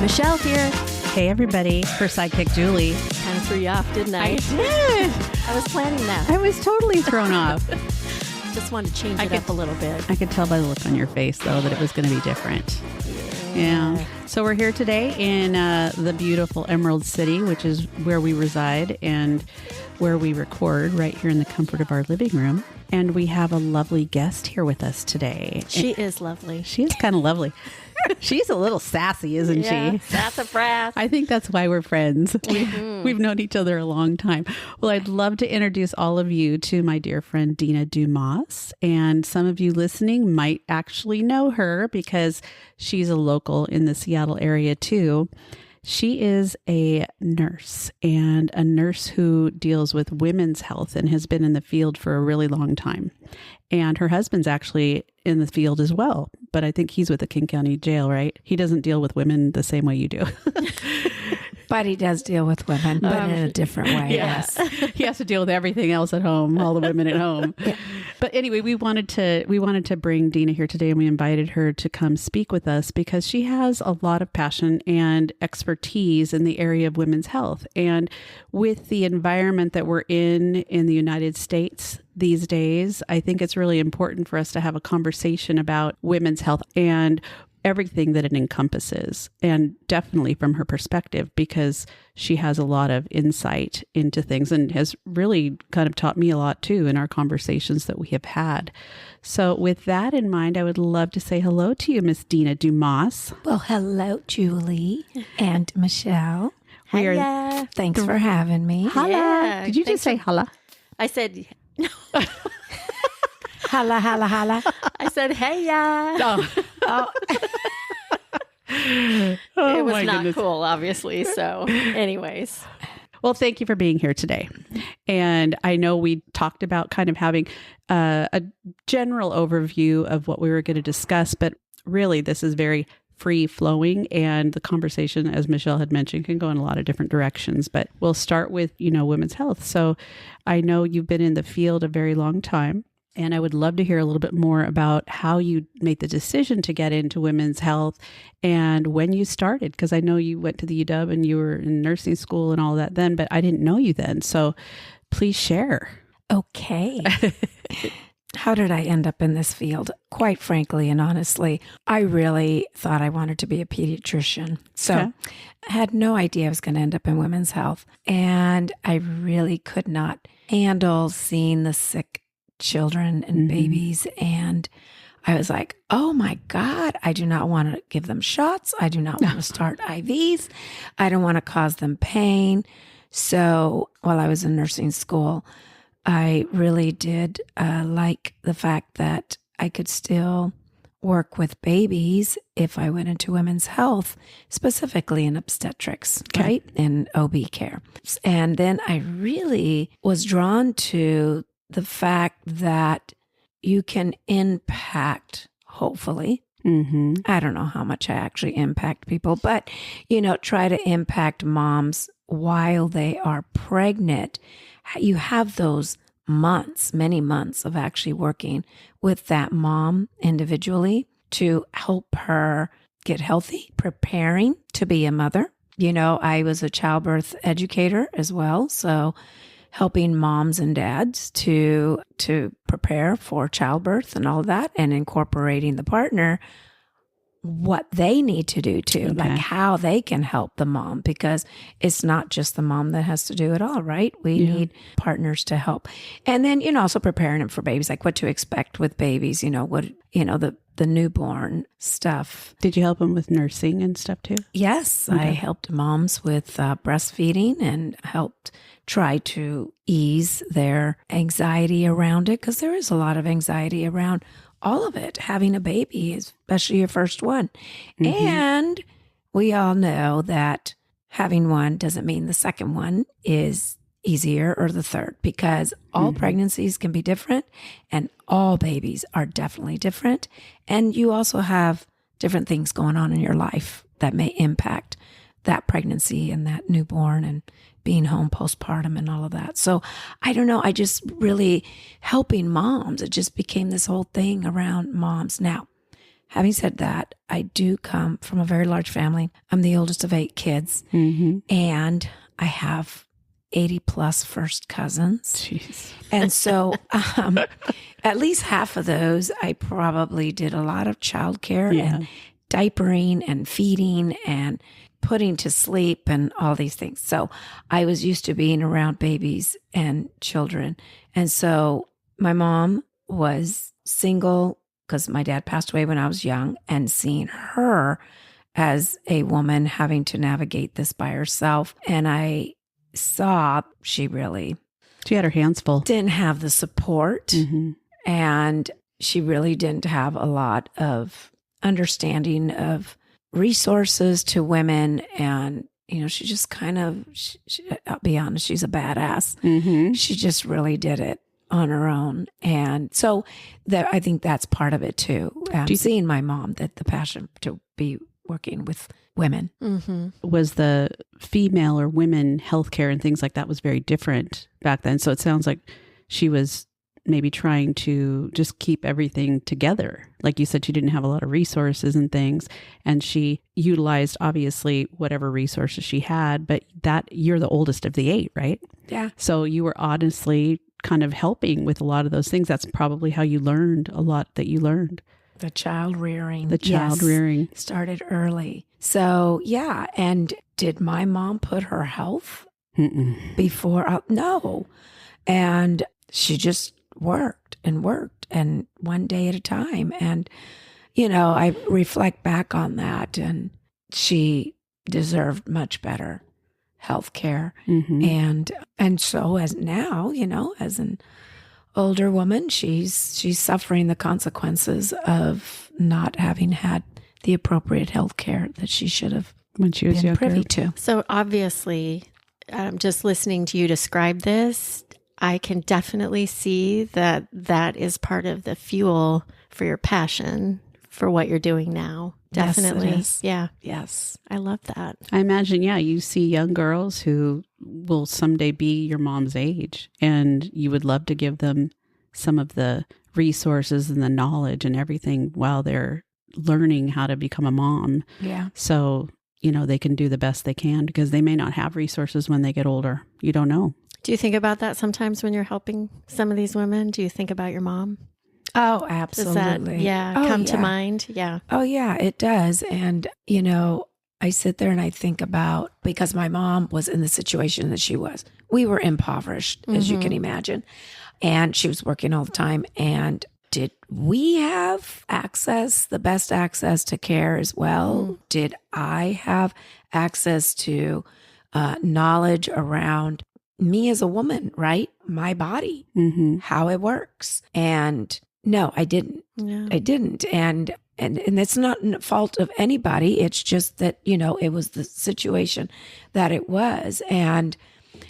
Michelle here. Hey, everybody. Her sidekick, Julie. Kind of threw you off, didn't I? I did. I was planning that. I was totally thrown off. Just wanted to change it up a little bit. I could tell by the look on your face, though, that it was going to be different. Yeah. So we're here today in the beautiful Emerald City, which is where we reside and where we record, right here in the comfort of our living room. And we have a lovely guest here with us today. She is lovely. She is kind of lovely. She's a little sassy, isn't she? Sassafras. I think that's why we're friends. We've known each other a long time. Well, I'd love to introduce all of you to my dear friend, Dina Dumas. And some of you listening might actually know her because she's a local in the Seattle area too. She is a nurse, and a nurse who deals with women's health and has been in the field for a really long time. And her husband's actually in the field as well, but I think he's with the King County Jail, right? He doesn't deal with women the same way you do. But he does deal with women, but in a different way. Yes. He has to deal with everything else at home, all the women at home. Yeah. But anyway, we wanted to bring Dina here today, and we invited her to come speak with us because she has a lot of passion and expertise in the area of women's health. And with the environment that we're in the United States these days, I think it's really important for us to have a conversation about women's health and everything that it encompasses, and definitely from her perspective, because she has a lot of insight into things and has really kind of taught me a lot too in our conversations that we have had. So with that in mind, I would love to say hello to you, Miss Dina Dumas. Well, hello, Julie and Michelle. Hiya. Thanks for having me. Holla. Yeah, Did you just say holla? I said, Holla, holla, holla. I said, hey, ya. Oh. It was not cool, obviously. So anyways. Well, thank you for being here today. And I know we talked about kind of having a general overview of what we were going to discuss, but really this is very free flowing, and the conversation, as Michelle had mentioned, can go in a lot of different directions, but we'll start with, women's health. So I know you've been in the field a very long time, and I would love to hear a little bit more about how you made the decision to get into women's health and when you started, because I know you went to the UW and you were in nursing school and all that then, but I didn't know you then. So please share. Okay. How did I end up in this field? Quite frankly and honestly, I really thought I wanted to be a pediatrician. So I had no idea I was going to end up in women's health. And I really could not handle seeing the sick children and babies. And I was like, oh my God, I do not want to give them shots. I do not want to start IVs. I don't want to cause them pain. So while I was in nursing school, I really did like the fact that I could still work with babies if I went into women's health, specifically in obstetrics, right? In OB care. And then I really was drawn to the fact that you can impact, hopefully, I don't know how much I actually impact people, but, try to impact moms while they are pregnant. You have those months, many months of actually working with that mom individually to help her get healthy, preparing to be a mother. I was a childbirth educator as well, so helping moms and dads to prepare for childbirth and all of that, and incorporating the partner, what they need to do too, like how they can help the mom, because it's not just the mom that has to do it all, right? We need partners to help. And then, also preparing them for babies, like what to expect with babies, the newborn stuff. Did you help them with nursing and stuff too? Yes, I helped moms with breastfeeding and helped try to ease their anxiety around it, because there is a lot of anxiety around all of it, having a baby, especially your first one. And we all know that having one doesn't mean the second one is easier or the third, because all pregnancies can be different and all babies are definitely different. And you also have different things going on in your life that may impact that pregnancy and that newborn and being home postpartum and all of that. So I don't know. I just really helping moms. It just became this whole thing around moms. Now, having said that, I do come from a very large family. I'm the oldest of 8 kids, and I have 80 plus first cousins. Jeez. And so at least half of those, I probably did a lot of childcare and diapering and feeding and putting to sleep and all these things. So I was used to being around babies and children. And so my mom was single because my dad passed away when I was young, and seeing her as a woman having to navigate this by herself. And I saw she had her hands full. Didn't have the support, and she really didn't have a lot of understanding of resources to women. And, she just kind of, I'll be honest, she's a badass. She just really did it on her own. And so I think that's part of it too. Seeing my mom, that the passion to be working with women. Was the female or women healthcare and things like that was very different back then. So it sounds like she was maybe trying to just keep everything together. Like you said, she didn't have a lot of resources and things, and she utilized obviously whatever resources she had, but that you're the oldest of the 8, right? Yeah. So you were honestly kind of helping with a lot of those things. That's probably how you learned a lot that you learned. The child rearing. Started early. So yeah. And did my mom put her health before? No. And she just worked and one day at a time. And, I reflect back on that, and she deserved much better health care. And so as now, as an older woman, she's suffering the consequences of not having had the appropriate health care that she should have when she was been privy to. So obviously, just listening to you describe this, I can definitely see that is part of the fuel for your passion for what you're doing now. Definitely. Yes, it is. Yeah. Yes. I love that. I imagine, you see young girls who will someday be your mom's age, and you would love to give them some of the resources and the knowledge and everything while they're learning how to become a mom. Yeah. So, they can do the best they can, because they may not have resources when they get older. You don't know. Do you think about that sometimes when you're helping some of these women? Do you think about your mom? Oh, absolutely. Does that, come to mind? Yeah. Oh, yeah, it does. And, I sit there and I think about, because my mom was in the situation that she was. We were impoverished, as you can imagine. And she was working all the time. And did we have the best access to care as well? Did I have access to knowledge around me as a woman, right? My body, how it works. And no, I didn't. Yeah. I didn't. And it's not a fault of anybody. It's just that, it was the situation that it was. And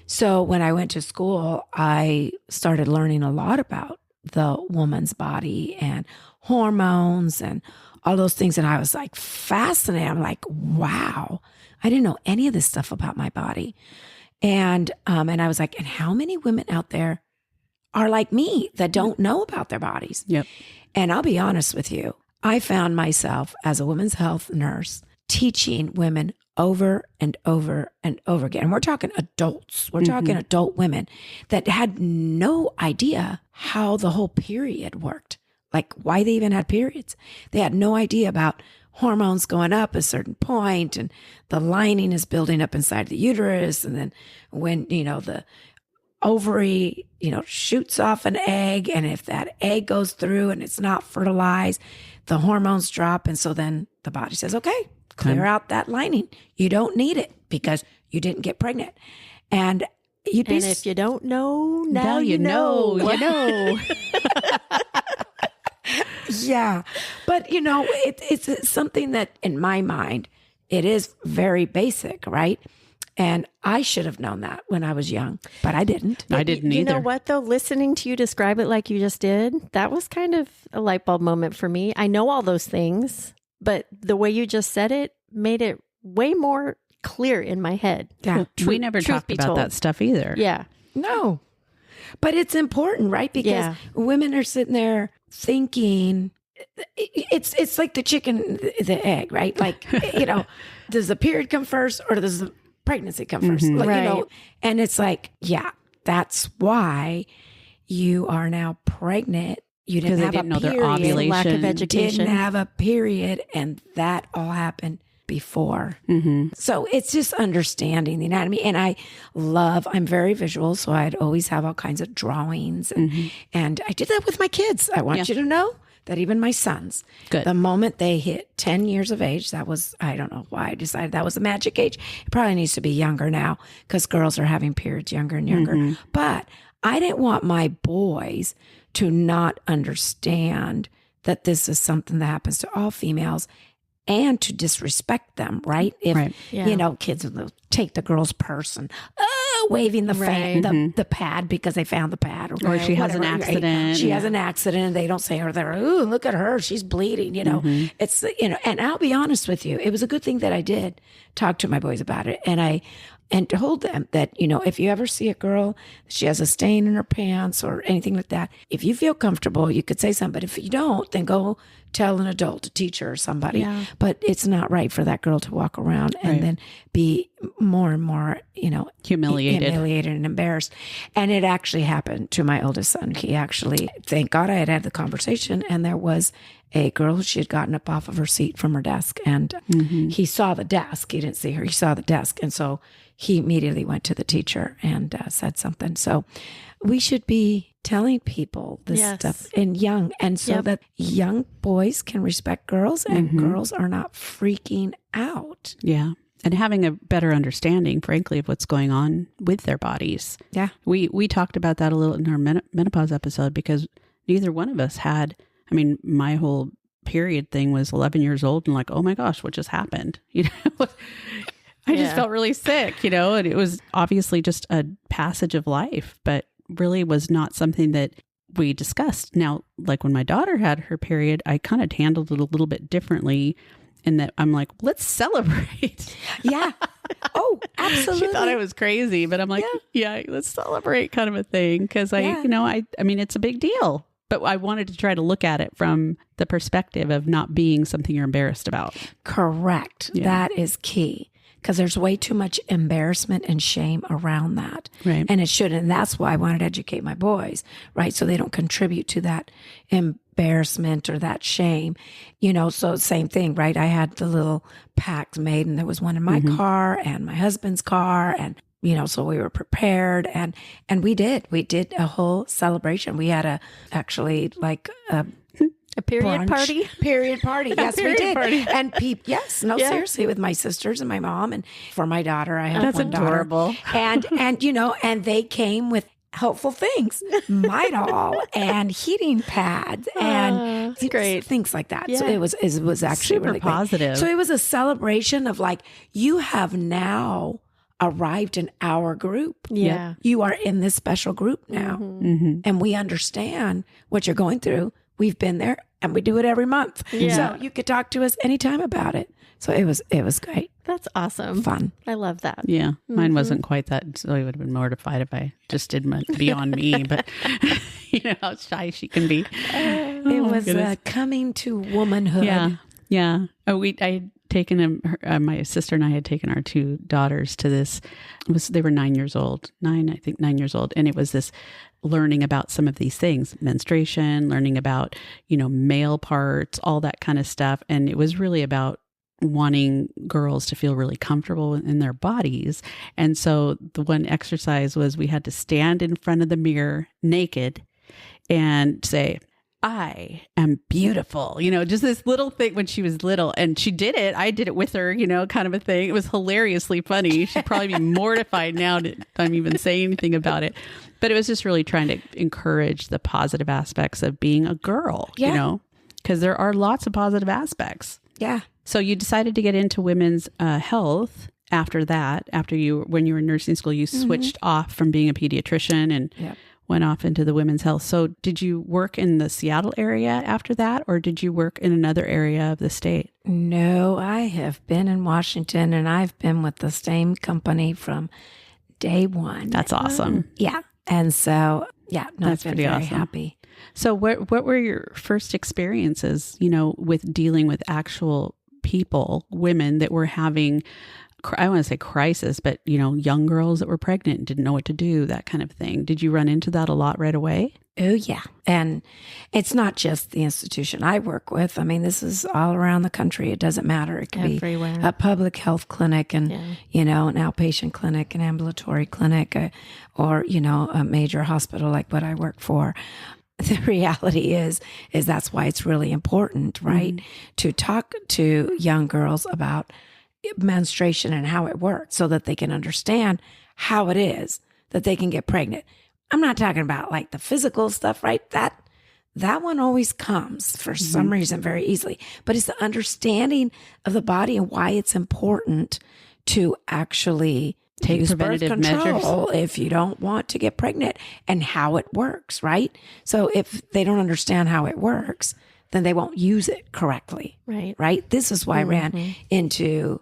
so when I went to school, I started learning a lot about the woman's body and hormones and all those things. And I was like fascinated. I'm like, wow, I didn't know any of this stuff about my body. And I was like, and how many women out there are like me that don't know about their bodies? Yep. And I'll be honest with you, I found myself as a women's health nurse teaching women over and over and over again. And we're talking adults. We're talking adult women that had no idea how the whole period worked, like why they even had periods. They had no idea about hormones going up a certain point, and the lining is building up inside the uterus. And then when, the ovary, shoots off an egg, and if that egg goes through and it's not fertilized, the hormones drop. And so then the body says, okay, clear out that lining. You don't need it because you didn't get pregnant. And you'd be... And if you don't know, now you know. You know. Yeah. But, it's something that in my mind, it is very basic, right? And I should have known that when I was young, but I didn't. I didn't either. You know what, though? Listening to you describe it like you just did, that was kind of a light bulb moment for me. I know all those things, but the way you just said it made it way more clear in my head. Yeah. We never talked about that stuff either. Yeah. No. But it's important, right? Because women are sitting there thinking it's like the chicken, the egg, right? Like, does the period come first or does the pregnancy come first? Like, Right. and it's like, yeah, that's why you are now pregnant. You didn't have didn't a know their period. ovulation. Lack of education. Didn't have a period, and that all happened before. So it's just understanding the anatomy. And I'm very visual, so I'd always have all kinds of drawings. And I did that with my kids. I want you to know that even my sons, the moment they hit 10 years of age, that was, I don't know why I decided that was the magic age. It probably needs to be younger now because girls are having periods younger and younger. But I didn't want my boys to not understand that this is something that happens to all females and to disrespect them, right? If, kids will take the girl's purse and waving the the pad because they found the pad. Or she has an accident. Right? She has an accident and they don't say her there, ooh, look at her, she's bleeding, It's, and I'll be honest with you, it was a good thing that I did talk to my boys about it. And told them that, if you ever see a girl, she has a stain in her pants or anything like that, if you feel comfortable, you could say something. But if you don't, then go tell an adult, a teacher or somebody. Yeah. But it's not right for that girl to walk around and then be more and more, humiliated and embarrassed. And it actually happened to my oldest son. He actually, thank God I had the conversation, and there was a girl, she had gotten up off of her seat from her desk, and he saw the desk. He didn't see her. He saw the desk. And so he immediately went to the teacher and said something. So we should be telling people this stuff and so that young boys can respect girls and girls are not freaking out. Yeah. And having a better understanding, frankly, of what's going on with their bodies. Yeah. We talked about that a little in our menopause episode because neither one of us had, my whole period thing was 11 years old and like, oh my gosh, what just happened? I just felt really sick, and it was obviously just a passage of life, but really was not something that we discussed. Now, like when my daughter had her period, I kind of handled it a little bit differently in that I'm like, let's celebrate. Yeah. Oh, absolutely. She thought I was crazy, but I'm like, yeah let's celebrate kind of a thing. Because it's a big deal. But I wanted to try to look at it from the perspective of not being something you're embarrassed about. Correct. Yeah. That is key. Because there's way too much embarrassment and shame around that. Right. And it shouldn't. And that's why I wanted to educate my boys, right? So they don't contribute to that embarrassment or that shame. So same thing, right? I had the little packs made, and there was one in my car and my husband's car. And, so we were prepared. And we did a whole celebration. We had a period brunch. party? Period party. Yes, we did. Party. And seriously, with my sisters and my mom, and for my daughter, I have That's one adorable. daughter. And they came with helpful things, Midol and heating pads and great things like that. Yeah. So it was actually super really positive. Great. So it was a celebration of like, you have now arrived in our group. Yeah. You are in this special group now. And we understand what you're going through. We've been there and we do it every month. Yeah. So you could talk to us anytime about it. So it was great. That's awesome. Fun. I love that. Yeah. Mine wasn't quite that. So I would have been mortified if I just did beyond me, but how shy she can be. It was coming to womanhood. Yeah. Yeah. Oh, I had taken my sister and I had taken our two daughters to this. They were 9 years old, 9 years old. And it was this learning about some of these things, menstruation, learning about, male parts, all that kind of stuff. And it was really about wanting girls to feel really comfortable in their bodies. And so the one exercise was we had to stand in front of the mirror naked and say, I am beautiful, just this little thing when she was little, and she did it. I did it with her, kind of a thing. It was hilariously funny. She'd probably be mortified now that I'm even saying anything about it. But it was just really trying to encourage the positive aspects of being a girl, because there are lots of positive aspects. Yeah. So you decided to get into women's health after that, when you were in nursing school, you switched off from being a pediatrician and went off into the women's health. So did you work in the Seattle area after that, or did you work in another area of the state? No, I have been in Washington, and I've been with the same company from day one. That's awesome. Yeah. And so, I've been very awesome. happy. So what were your first experiences, with dealing with actual people, women that were having, I want to say crisis, but, young girls that were pregnant and didn't know what to do, that kind of thing. Did you run into that a lot right away? Oh, yeah. And it's not just the institution I work with. I mean, this is all around the country. It doesn't matter. It could Everywhere. be a public health clinic and, an outpatient clinic, an ambulatory clinic, or, a major hospital like what I work for. The reality is that's why it's really important, right? To talk to young girls about menstruation and how it works so that they can understand how it is that they can get pregnant. I'm not talking about like the physical stuff, right? That one always comes for some reason very easily, but it's the understanding of the body and why it's important to actually take use preventative birth control measures if you don't want to get pregnant and how it works, right? So if they don't understand how it works, then they won't use it correctly, right? This is why I ran into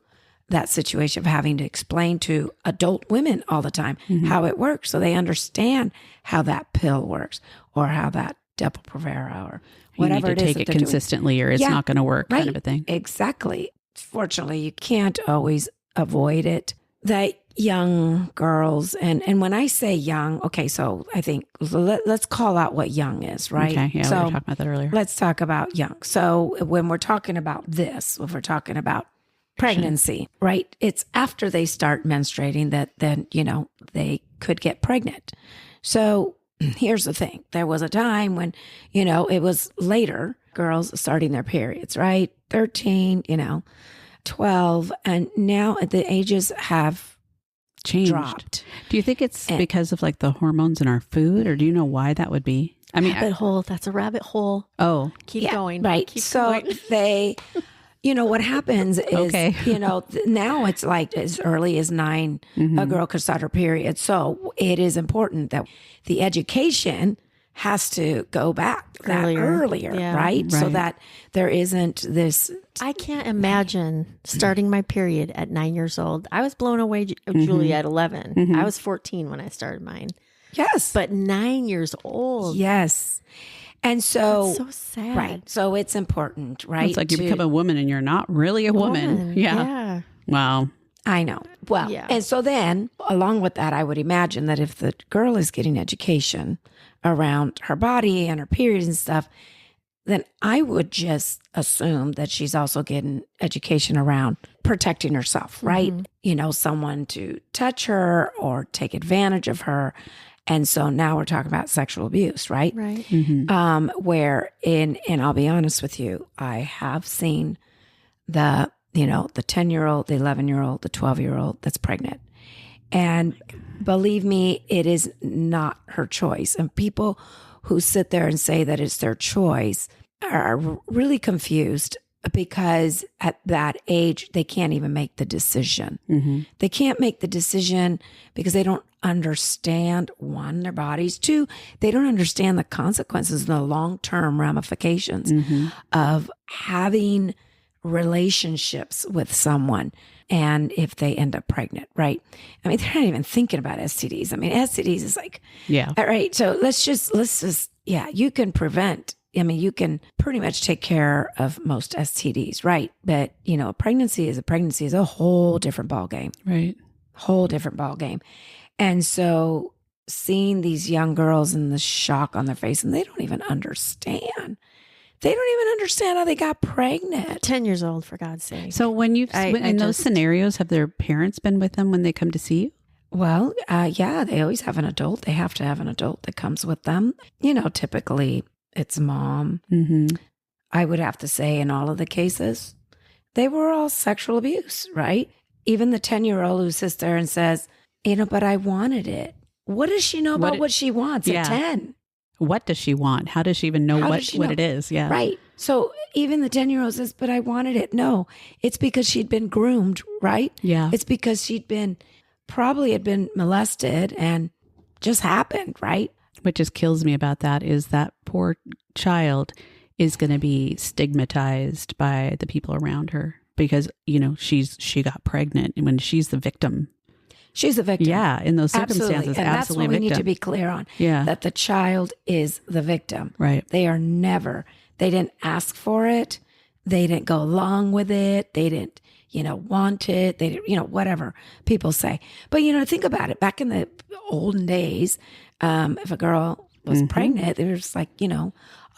that situation of having to explain to adult women all the time how it works so they understand how that pill works or how that Depo-Provera or whatever you need to it is take that it consistently doing. or it's not going to work, kind of a thing. Exactly. Fortunately, you can't always avoid it. That young girls, and when I say young, okay, so I think let's call out what young is, right? Okay, yeah, so we were talking about that earlier. Let's talk about young. So when we're talking about this, if we're talking about pregnancy, right? It's after they start menstruating that then, they could get pregnant. So here's the thing. There was a time when, it was later, girls starting their periods, right? 13, 12. And now the ages have changed. Dropped. Do you think it's because of like the hormones in our food, or do you know why that would be? I mean, rabbit hole. That's a rabbit hole. Oh, Keep going. Right. Keep so going. they, what happens is, now it's like as early as 9, a girl could start her period. So it is important that the education has to go back earlier, right? So that there isn't this. I can't imagine starting my period at 9 years old. I was blown away, Julie, at 11. I was 14 when I started mine. Yes. But 9 years old. Yes. And so, that's so sad. Right. So it's important, right? It's like you become a woman and you're not really a woman. Yeah. Wow. I know. Well, and so then along with that, I would imagine that if the girl is getting education around her body and her periods and stuff, then I would just assume that she's also getting education around protecting herself, right? Someone to touch her or take advantage of her. And so now we're talking about sexual abuse, right? Right. Where and I'll be honest with you, I have seen the 10-year-old, the 11-year-old, the 12-year-old that's pregnant. And believe me, it is not her choice. And people who sit there and say that it's their choice are really confused because at that age, they can't even make the decision. They can't make the decision because they don't understand, one, their bodies, two, they don't understand the consequences and the long-term ramifications of having relationships with someone. And if they end up pregnant, right? I mean, they're not even thinking about STDs. I mean, STDs is like, all right. So let's just, you can prevent. I mean, you can pretty much take care of most STDs, right? But, a pregnancy is a whole different ballgame. Right. Whole different ballgame. And so seeing these young girls and the shock on their face, and they don't even understand. They don't even understand how they got pregnant. 10 years old, for God's sake. So when in those scenarios, have their parents been with them when they come to see you? Well, they always have an adult. They have to have an adult that comes with them. Typically it's mom. I would have to say in all of the cases, they were all sexual abuse, right? Even the 10-year-old who sits there and says, but I wanted it. What does she know about what she wants at 10? What does she want? How does she even know what it is? Yeah. Right. So even the 10-year-old says, but I wanted it. No, it's because she'd been groomed, right? Yeah. It's because probably had been molested and just happened, right? What just kills me about that is that poor child is going to be stigmatized by the people around her because, she got pregnant and when she's the victim. She's a victim. Yeah, in those Absolutely. circumstances, And that's absolutely what we need victim. to be clear on. Yeah. That the child is the victim. Right. They are never, they didn't ask for it. They didn't go along with it. They didn't, want it. They didn't, whatever people say. But, think about it. Back in the olden days, if a girl was pregnant, they were just like,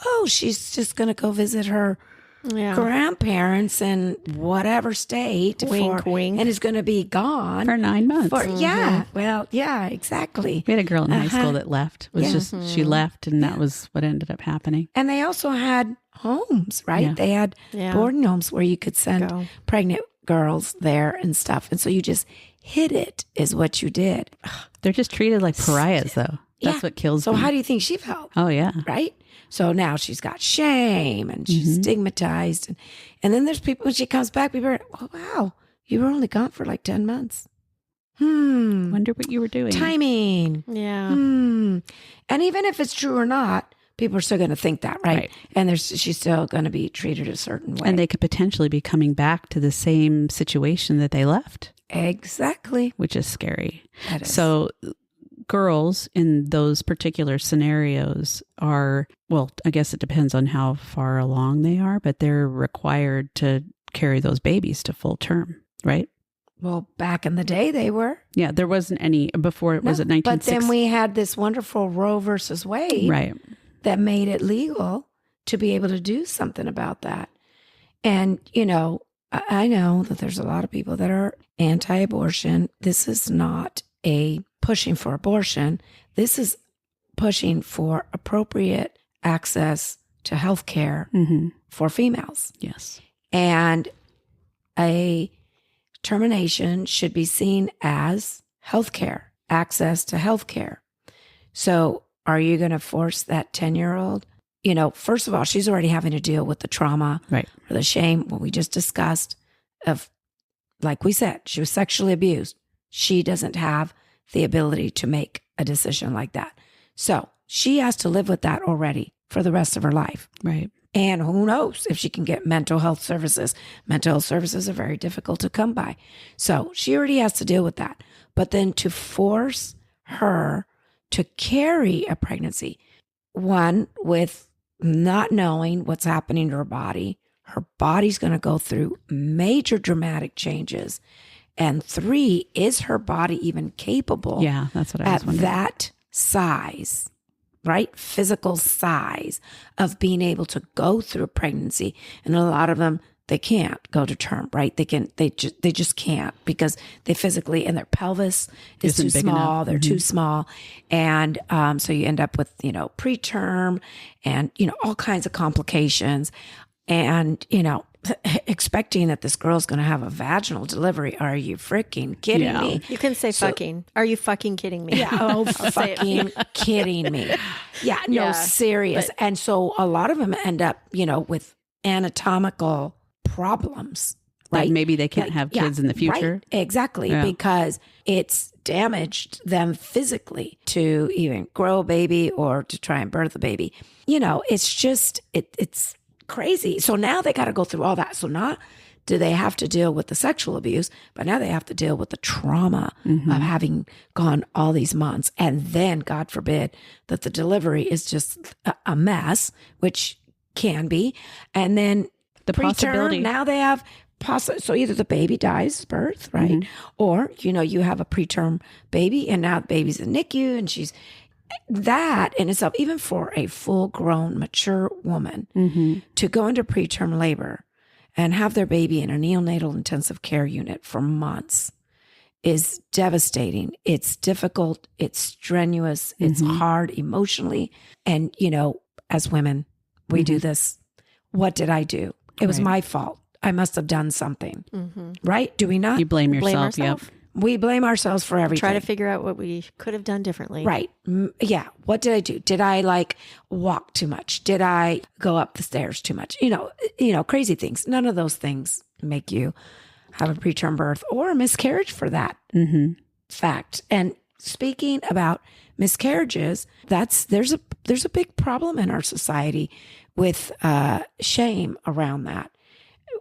oh, she's just going to go visit her grandparents in whatever state Wink, wink. and is going to be gone For 9 months. Yeah, well, yeah, exactly. We had a girl in high school that left. It was just, she left, and that was what ended up happening. And they also had homes, right? Yeah. They had boarding homes where you could send pregnant girls there and stuff. And so you just hid it, is what you did. They're just treated like pariahs, though. That's what kills So me. how do you think she felt? Oh, yeah. Right? So now she's got shame and she's stigmatized. And then there's people, when she comes back, people are, oh, wow, you were only gone for like 10 months. Wonder what you were doing. Yeah. And even if it's true or not, people are still going to think that, right? And she's still going to be treated a certain way. And they could potentially be coming back to the same situation that they left. Exactly. Which is scary. That is. So girls in those particular scenarios are, well, I guess it depends on how far along they are, but they're required to carry those babies to full term, right? Well, back in the day, they were. Yeah, there wasn't any before. Was it 1960? But then we had this wonderful Roe versus Wade, right, that made it legal to be able to do something about that. And, I know that there's a lot of people that are anti-abortion. This is not a pushing for abortion. This is pushing for appropriate access to health care for females. Yes. And a termination should be seen as health care, access to health care. So are you going to force that 10-year-old? First of all, she's already having to deal with the trauma or the shame, what we just discussed of, like we said, she was sexually abused. She doesn't have the ability to make a decision like that. So she has to live with that already for the rest of her life. Right. And who knows if she can get mental health services. Mental health services are very difficult to come by. So she already has to deal with that. But then to force her to carry a pregnancy, one, with not knowing what's happening to her body's going to go through major dramatic changes. And 3, is her body even capable? Yeah, that's what I was wondering. At that size, right? Physical size of being able to go through a pregnancy. And a lot of them, they can't go to term, right? They just can't, because they physically, and their pelvis is too small. Enough. They're too small. And so you end up with, preterm and, all kinds of complications. And, expecting that this girl's going to have a vaginal delivery. Are you freaking kidding me? You can say fucking. Are you fucking kidding me? Yeah. Oh, fucking kidding me. Yeah. No, serious. But, and so a lot of them end up, with anatomical problems. Right. Like maybe they can't have kids in the future. Right. Exactly. Yeah. Because it's damaged them physically to even grow a baby or to try and birth a baby. It's just, it's crazy. So now they got to go through all that. So not do they have to deal with the sexual abuse, but now they have to deal with the trauma of having gone all these months. And then, God forbid, that the delivery is just a mess, which can be. And then the possibility. Now they have so either the baby dies birth, right? Or, you have a preterm baby and now the baby's in NICU and she's that in itself, even for a full grown, mature woman to go into preterm labor and have their baby in a neonatal intensive care unit for months is devastating. It's difficult. It's strenuous. It's hard emotionally. And, as women, we do this. What did I do? It was my fault. I must have done something. Right? Do we not? You blame yourself. Yep. We blame ourselves for everything. Try to figure out what we could have done differently. Right. Yeah. What did I do? Did I walk too much? Did I go up the stairs too much? Crazy things. None of those things make you have a preterm birth or a miscarriage for that fact. And speaking about miscarriages, there's a big problem in our society with shame around that.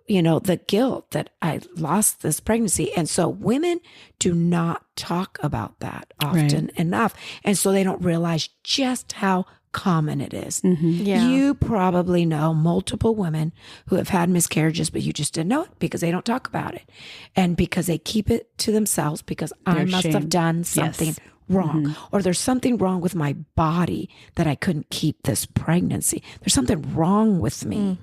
the guilt that I lost this pregnancy. And so women do not talk about that often enough. And so they don't realize just how common it is. Yeah. You probably know multiple women who have had miscarriages, but you just didn't know it because they don't talk about it. And because they keep it to themselves because I must have done something wrong, or there's something wrong with my body that I couldn't keep this pregnancy. There's something wrong with me.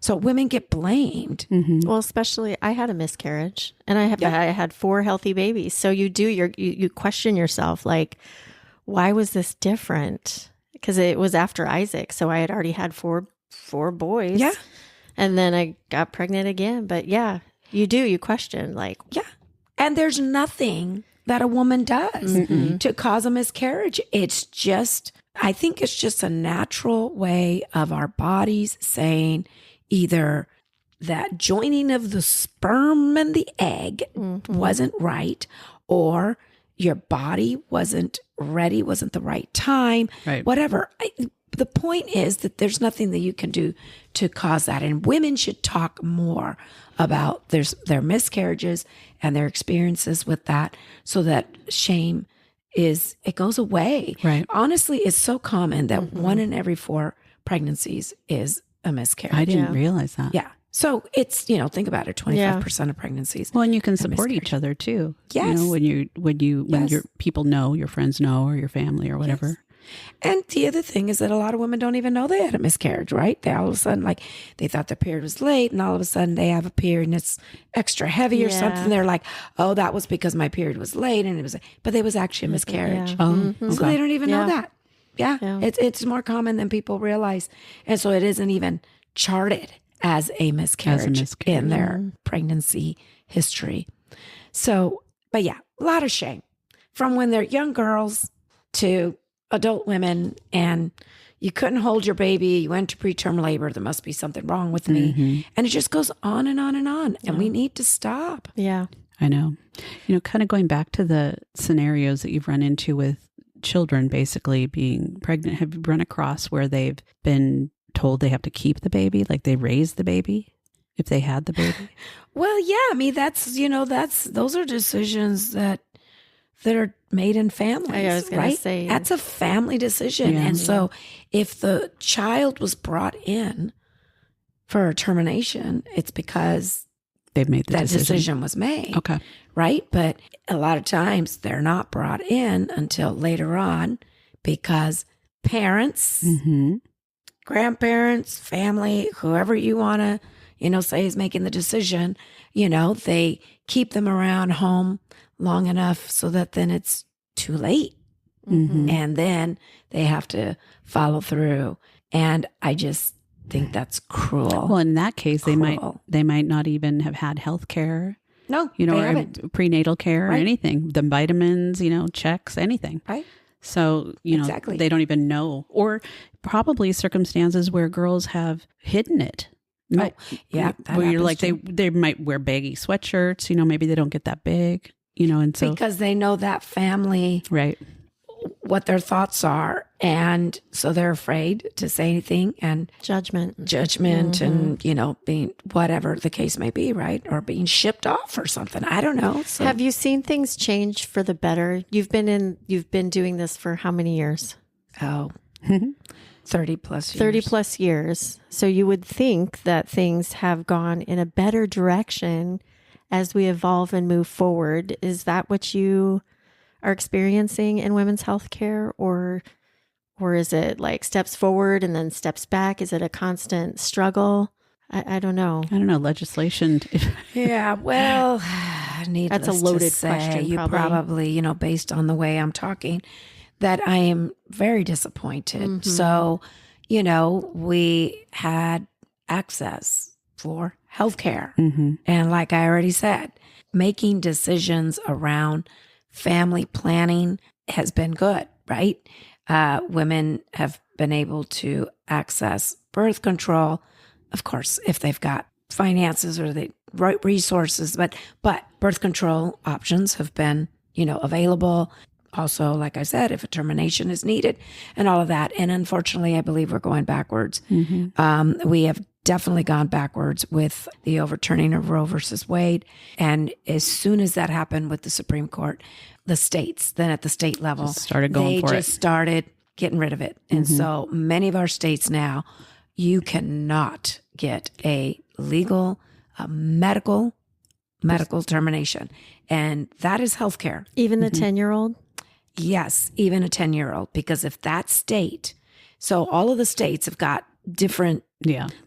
So women get blamed. Well, especially I had a miscarriage and I had 4 healthy babies. So you question yourself, like, why was this different? Because it was after Isaac. So I had already had four boys. Yeah. And then I got pregnant again. But yeah, you question, like, And there's nothing that a woman does to cause a miscarriage. It's just, I think it's just a natural way of our bodies saying either that joining of the sperm and the egg wasn't right, or your body wasn't ready, wasn't the right time, whatever. The point is that there's nothing that you can do to cause that. And women should talk more about their miscarriages and their experiences with that, so that shame it goes away. Right. Honestly, it's so common that 1 in every 4 pregnancies is a miscarriage. I didn't realize that. Yeah. So it's, think about it, 25% of pregnancies. Well, and you can support each other too. Yes. When your people know, your friends know, or your family or whatever. Yes. And the other thing is that a lot of women don't even know they had a miscarriage, right? They all of a sudden, like, they thought their period was late, and all of a sudden they have a period and it's extra heavy or something. They're like, oh, that was because my period was late, but it was actually a miscarriage. Oh, So they don't even know that. Yeah. It's more common than people realize. And so it isn't even charted as a miscarriage in their pregnancy history. So, but yeah, a lot of shame from when they're young girls to adult women, and you couldn't hold your baby, you went to preterm labor, there must be something wrong with me. And it just goes on and on and on. And we need to stop. Yeah. I know. Kind of going back to the scenarios that you've run into with children basically being pregnant, have you run across where they've been told they have to keep the baby, like they raised the baby if they had the baby? Well, yeah, I mean, those are decisions that are made in families. I was going to say, that's a family decision. And so if the child was brought in for a termination, it's because they've made that decision was made. Okay. Right? But a lot of times they're not brought in until later on because parents, grandparents, family, whoever you want to, say is making the decision, they keep them around home long enough so that then it's too late. And then they have to follow through. And I just think that's cruel. Well, in that case, they might not even have had health care. No, or prenatal care or anything. The vitamins, checks, anything. Right. So, exactly. They don't even know. Or probably circumstances where girls have hidden it. Oh, yeah. Where you're like, they might wear baggy sweatshirts, maybe they don't get that big, and so. Because they know that family. Right. What their thoughts are. And so they're afraid to say anything, and judgment and, being whatever the case may be, right? Or being shipped off or something. I don't know. So. Have you seen things change for the better? You've been doing this for how many years? Oh, 30 plus years. 30 plus years. So you would think that things have gone in a better direction as we evolve and move forward. Is that what you are experiencing in women's health care, or is it like steps forward and then steps back? Is it a constant struggle? I don't know. I don't know. Legislation. Yeah, well, needless that's a loaded to say, question. You probably, based on the way I'm talking, that I am very disappointed. So, we had access for healthcare. And like I already said, making decisions around family planning has been good, right? Women have been able to access birth control, of course, if they've got finances or the right resources, but birth control options have been, available. Also, like I said, if a termination is needed and all of that. And unfortunately, I believe we're going backwards. We have definitely gone backwards with the overturning of Roe versus Wade. And as soon as that happened with the Supreme Court, the states, then at the state level, Just started going they for it. just started getting rid of it. And so many of our states now, you cannot get a legal, medical termination. And that is healthcare. Even the 10-year-old? Yes, even a 10-year-old. Because if that state, so all of the states have got different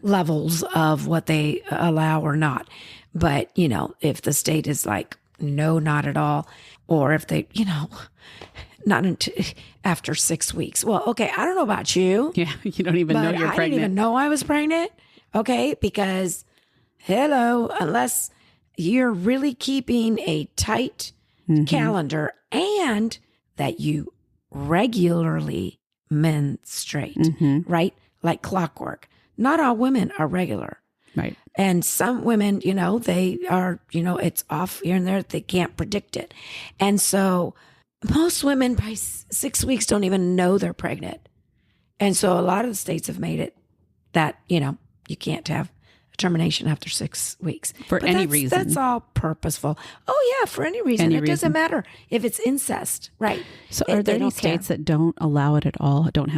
levels of what they allow or not. But, you know, if the state is like, no, not at all, or if they, you know, not until after 6 weeks. Well, okay, I don't know about you. Yeah, you don't even know you're pregnant. I didn't even know I was pregnant. Okay, because hello, unless you're really keeping a tight calendar and that you regularly menstruate, right? Like clockwork. Not all women are regular. Right. And some women, you know, they are, you know, it's off here and there. They can't predict it. And so most women by 6 weeks don't even know they're pregnant. And so a lot of the states have made it that, you know, you can't have a termination after 6 weeks. For any reason. That's all purposeful. Oh, yeah, for any reason. It doesn't matter if it's incest. Right. So are there any states that don't allow it at all, don't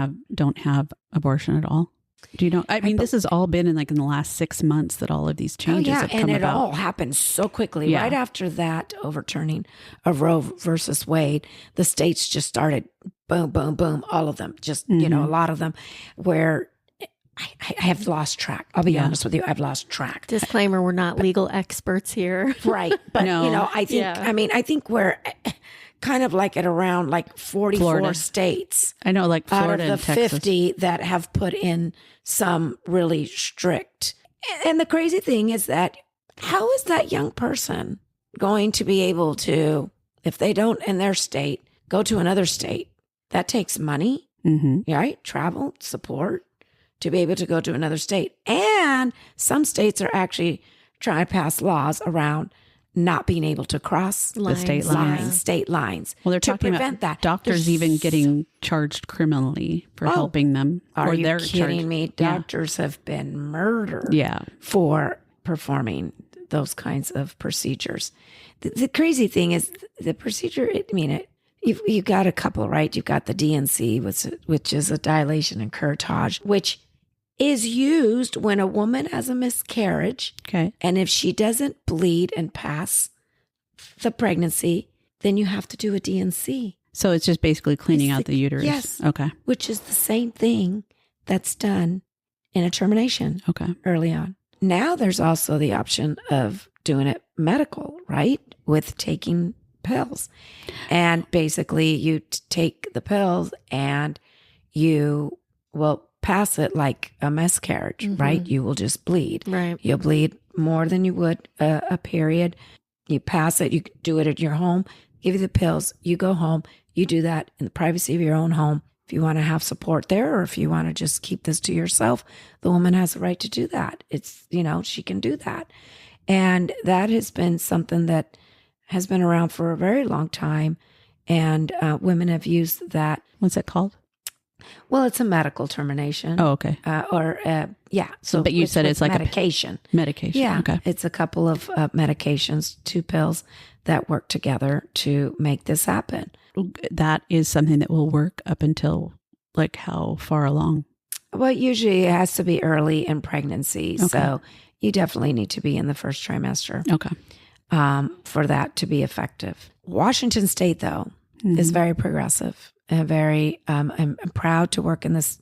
have abortion at all? Do you know? I mean, this has all been in the last 6 months that all of these changes have come about. And it all happened so quickly. Right after that overturning of Roe versus Wade, the states just started boom, boom, boom, all of them, just, you know, a lot of them where I have lost track. I'll be honest with you. I've lost track. Disclaimer, we're not legal experts here. Right. But, No. you know, I think, I think we're kind of like at around like 44 Florida. States. I know, like Florida out of and the Texas. 50 that have put in some really strict. And the crazy thing is that how is that young person going to be able to, if they don't in their state, go to another state? That takes money, right? Travel, support to be able to go to another state. And some states are actually trying to pass laws around not being able to cross the state lines. State lines. Well, they're to talking prevent about that. doctors even getting charged criminally for helping them. Are you they're kidding charged. me? Doctors have been murdered Yeah. for performing those kinds of procedures. The crazy thing is the procedure, you've got a couple, right? You've got the DNC, which is a dilation and curettage, which is used when a woman has a miscarriage. Okay. And if she doesn't bleed and pass the pregnancy, then you have to do a DNC. So it's just basically cleaning out the uterus. Yes. Okay. Which is the same thing that's done in a termination Okay. early on. Now there's also the option of doing it medical, right? With taking pills. And basically you take the pills and you will pass it like a miscarriage, right? You will just bleed. Right. You'll bleed more than you would a period. You pass it, you do it at your home, give you the pills, you go home, you do that in the privacy of your own home. If you want to have support there or if you want to just keep this to yourself, the woman has the right to do that. It's, she can do that. And that has been something that has been around for a very long time. And women have used that. What's it called? Well, it's a medical termination. Oh, okay. So, but you said it's like medication. Medication. Yeah. Okay. It's a couple of medications, 2 pills that work together to make this happen. That is something that will work up until how far along? Well, usually it has to be early in pregnancy. Okay. So you definitely need to be in the first trimester. Okay. For that to be effective. Washington State, though, is very progressive and very. I'm proud to work in this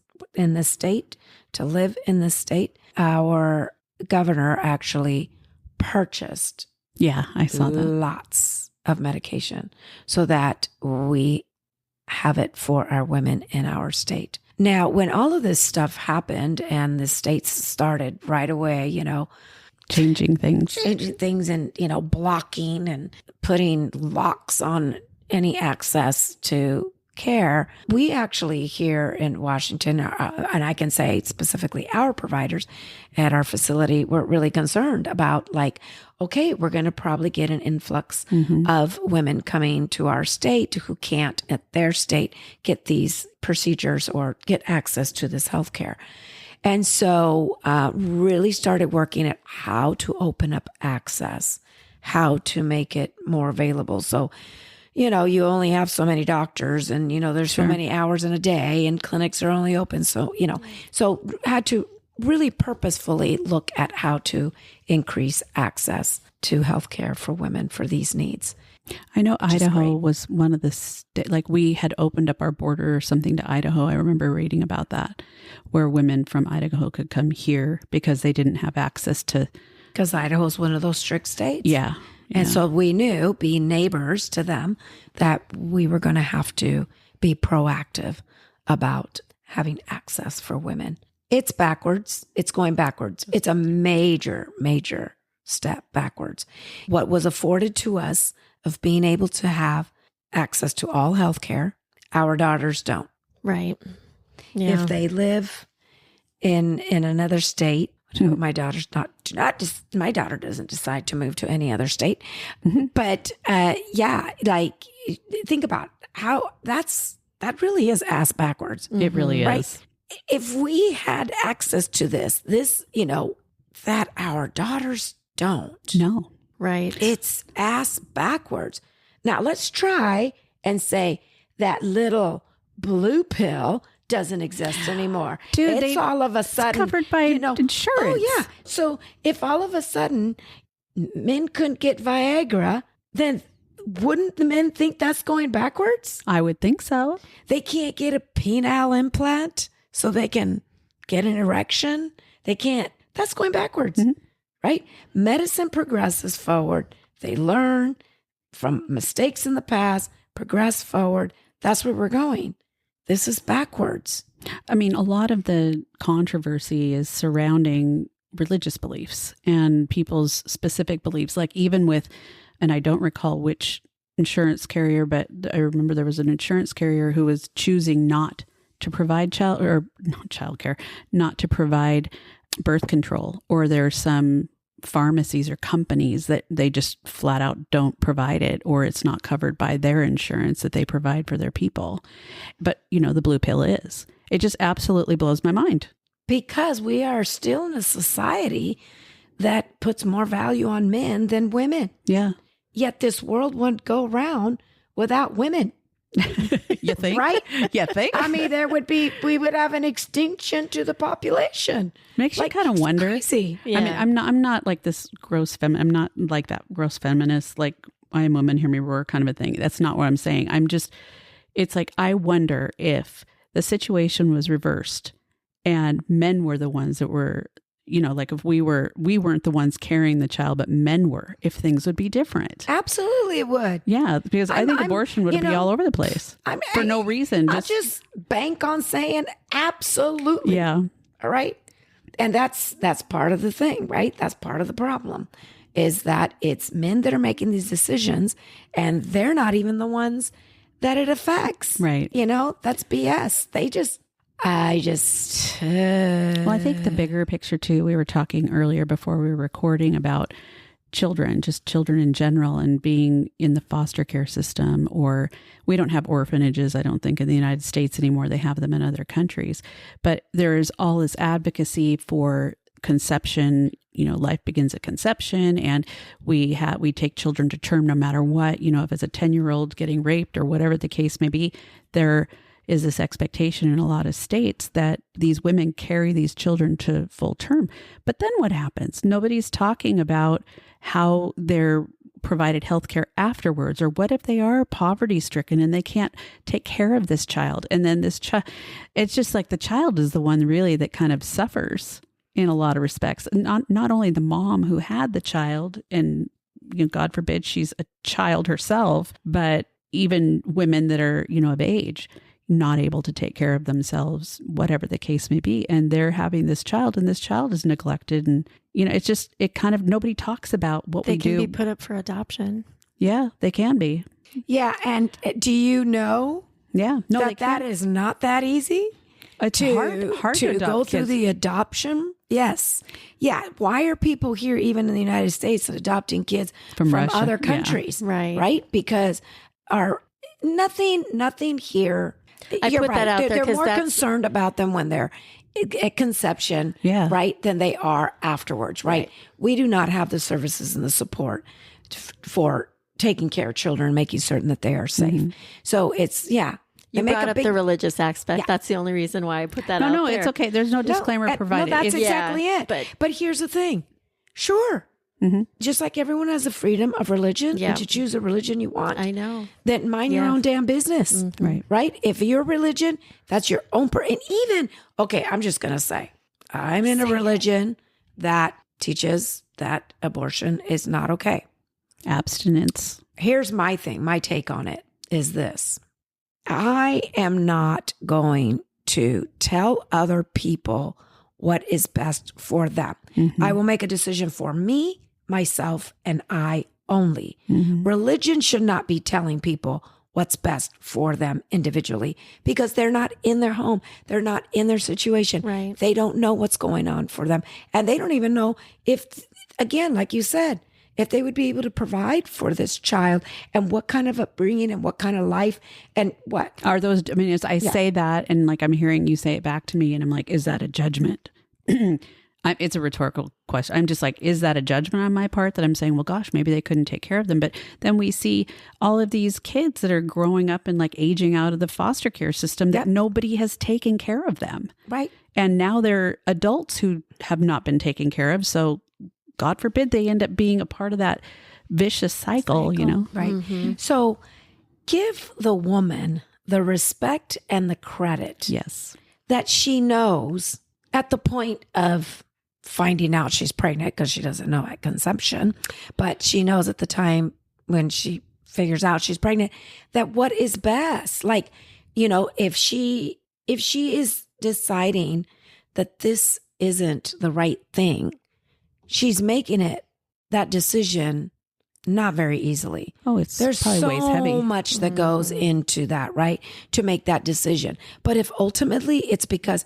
state, to live in this state. Our governor actually purchased. Yeah, I saw that. Lots of medication so that we have it for our women in our state. Now, when all of this stuff happened and the states started right away, changing things and, blocking and putting locks on any access to care. We actually here in Washington, and I can say specifically our providers at our facility, were really concerned about okay, we're going to probably get an influx of women coming to our state who can't at their state get these procedures or get access to this health care. And so really started working at how to open up access, how to make it more available. So, you know, you only have so many doctors and, you know, there's so many hours in a day and clinics are only open. So, you know, so had to really purposefully look at how to increase access to healthcare for women for these needs. I know Idaho was one of the like we had opened up our border or something to Idaho. I remember reading about that, where women from Idaho could come here because they didn't have access to. Because Idaho is one of those strict states. Yeah. And so we knew, being neighbors to them, that we were going to have to be proactive about having access for women. It's backwards. It's going backwards. It's a major, major step backwards. What was afforded to us of being able to have access to all healthcare, our daughters don't. Right. Yeah. If they live in another state, my daughter's my daughter doesn't decide to move to any other state. But yeah, like think about how that really is ass backwards. It really is. Right? If we had access to this, you know, that our daughters don't. No. Right. It's ass backwards. Now let's try and say that little blue pill doesn't exist anymore. Dude, it's all of a sudden covered by insurance. Oh yeah. So if all of a sudden men couldn't get Viagra, then wouldn't the men think that's going backwards? I would think so. They can't get a penile implant so they can get an erection. They can't. That's going backwards, right? Medicine progresses forward. They learn from mistakes in the past, progress forward. That's where we're going. This is backwards. I mean, a lot of the controversy is surrounding religious beliefs and people's specific beliefs. Like even with, and I don't recall which insurance carrier, but I remember there was an insurance carrier who was choosing not to provide not to provide birth control, or there's some pharmacies or companies that they just flat out don't provide it, or it's not covered by their insurance that they provide for their people. But, you know, the blue pill is. It just absolutely blows my mind. Because we are still in a society that puts more value on men than women. Yeah. Yet this world wouldn't go round without women. You think? Right? You think? I mean, we would have an extinction to the population. Makes you kind of wonder. Crazy. Yeah. I mean, I'm not like this gross I'm not like that gross feminist, like I am woman, hear me roar kind of a thing. That's not what I'm saying. It's like, I wonder if the situation was reversed and men were the ones that were, you know, like if we weren't the ones carrying the child, but men were, if things would be different. Absolutely it would. Yeah, because I think abortion would be all over the place for no reason. I'll just bank on saying absolutely. Yeah. All right. And that's part of the thing, right? That's part of the problem, is that it's men that are making these decisions and they're not even the ones that it affects. Right. You know, that's BS. Well, I think the bigger picture too, we were talking earlier before we were recording about children, just children in general, and being in the foster care system, or we don't have orphanages, I don't think, in the United States anymore. They have them in other countries. But there is all this advocacy for conception, you know, life begins at conception, and we take children to term no matter what. You know, if it's a 10-year-old getting raped or whatever the case may be, there is this expectation in a lot of states that these women carry these children to full term. But then what happens? Nobody's talking about how they're provided health care afterwards, or what if they are poverty stricken and they can't take care of this child? And then this child, it's just like the child is the one really that kind of suffers in a lot of respects. Not only the mom who had the child, and, you know, God forbid she's a child herself, but even women that are, you know, of age, not able to take care of themselves, whatever the case may be. And they're having this child, and this child is neglected. And, you know, it kind of, nobody talks about what we do. They can be put up for adoption. Yeah, they can be. Yeah. And do you know that is not that easy? It's hard to adopt go through kids. the adoption. Yes. Yeah. Why are people here, even in the United States, adopting kids from Russia? other countries? Right. Right. Because nothing here I You're put right. that out there They're 'cause more that's- concerned about them when they're at conception, Yeah. right, than they are afterwards, right? We do not have the services and the support for taking care of children and making certain that they are safe. So it's, You they make brought a up big- the religious aspect. That's the only reason why I put that out No, there. it's okay. There's no disclaimer provided. No, that's It's- exactly it. But here's the thing. Sure. Just like everyone has the freedom of religion and to choose a religion you want. I know. Then mind your own damn business. Right. Right? If your religion, that's your own. And even, okay, I'm just going to say, I'm in a religion that teaches that abortion is not okay. Abstinence. Here's my thing. My take on it is this. I am not going to tell other people what is best for them. I will make a decision for me, myself, and I only. Religion should not be telling people what's best for them individually because they're not in their home. They're not in their situation. Right. They don't know what's going on for them. And they don't even know if, again, like you said, if they would be able to provide for this child and what kind of upbringing and what kind of life and what. Are those, I mean, as I say that and like I'm hearing you say it back to me and I'm like, is that a judgment? It's a rhetorical question. I'm just like, is that a judgment on my part that I'm saying, well, gosh, maybe they couldn't take care of them. But then we see all of these kids that are growing up and like aging out of the foster care system that nobody has taken care of them. Right. And now they're adults who have not been taken care of. So God forbid they end up being a part of that vicious cycle, you know? Right. So give the woman the respect and the credit Yes. that she knows at the point of finding out she's pregnant, because she doesn't know at conception, but she knows at the time when she figures out she's pregnant that what is best. Like, you know, if she is deciding that this isn't the right thing, she's making that decision not very easily. Oh, it's There's probably weighs heavy. so much that goes into that, right? To make that decision. But if ultimately it's because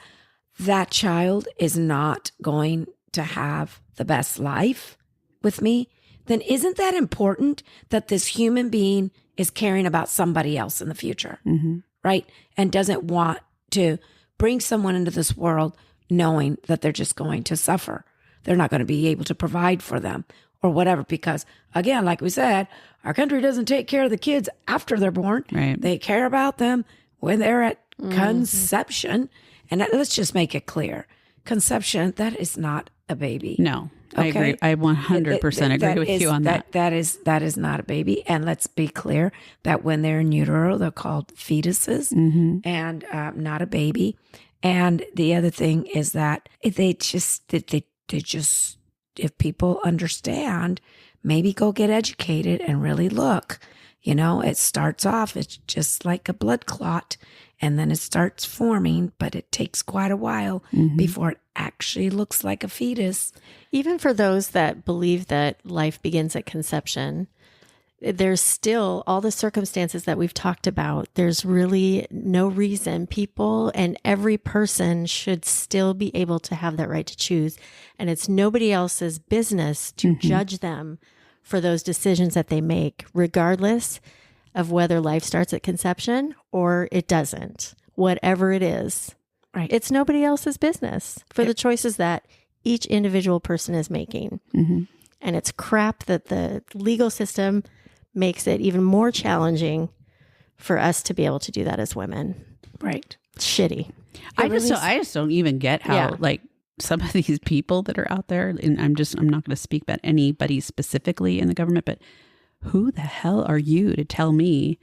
that child is not going to have the best life with me, then isn't that important that this human being is caring about somebody else in the future, right? And doesn't want to bring someone into this world knowing that they're just going to suffer. They're not going to be able to provide for them or whatever, because again, like we said, our country doesn't take care of the kids after they're born. Right. They care about them when they're at conception. And let's just make it clear. Conception, that is not a baby. No, I Okay. agree. I 100% agree with you on that. That is not a baby. And let's be clear that when they're in utero, they're called fetuses and not a baby. And the other thing is that they just, if people understand, maybe go get educated and really look. You know, it starts off, it's just like a blood clot, and then it starts forming, but it takes quite a while before it actually looks like a fetus. Even for those that believe that life begins at conception, there's still all the circumstances that we've talked about. There's really no reason people and every person should still be able to have that right to choose. And it's nobody else's business to judge them for those decisions that they make, regardless of whether life starts at conception or it doesn't, whatever it is. Right. It's nobody else's business for the choices that each individual person is making. And it's crap that the legal system makes it even more challenging for us to be able to do that as women. Right. It's shitty. I just don't even get how like some of these people that are out there, and I'm not going to speak about anybody specifically in the government, but who the hell are you to tell me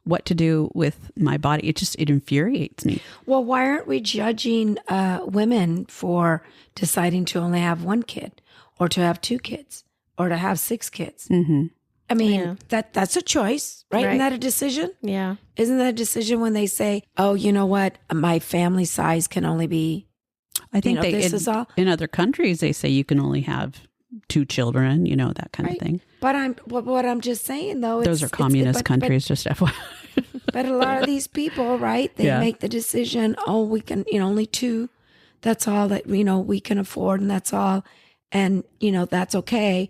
what to do with my body? It infuriates me. Well, why aren't we judging women for deciding to only have one kid or to have two kids or to have 6 kids? I mean, that's a choice, right? Isn't that a decision? Yeah. Isn't that a decision when they say, oh, you know what? My family size can only be, I think this is all. in other countries, they say you can only have 2 children, you know, that kind of thing. But what I'm just saying, though, Those are communist countries, just FYI. But a lot of these people, right, they make the decision, oh, we can, only 2. That's all that, we can afford, and that's all. And, that's okay.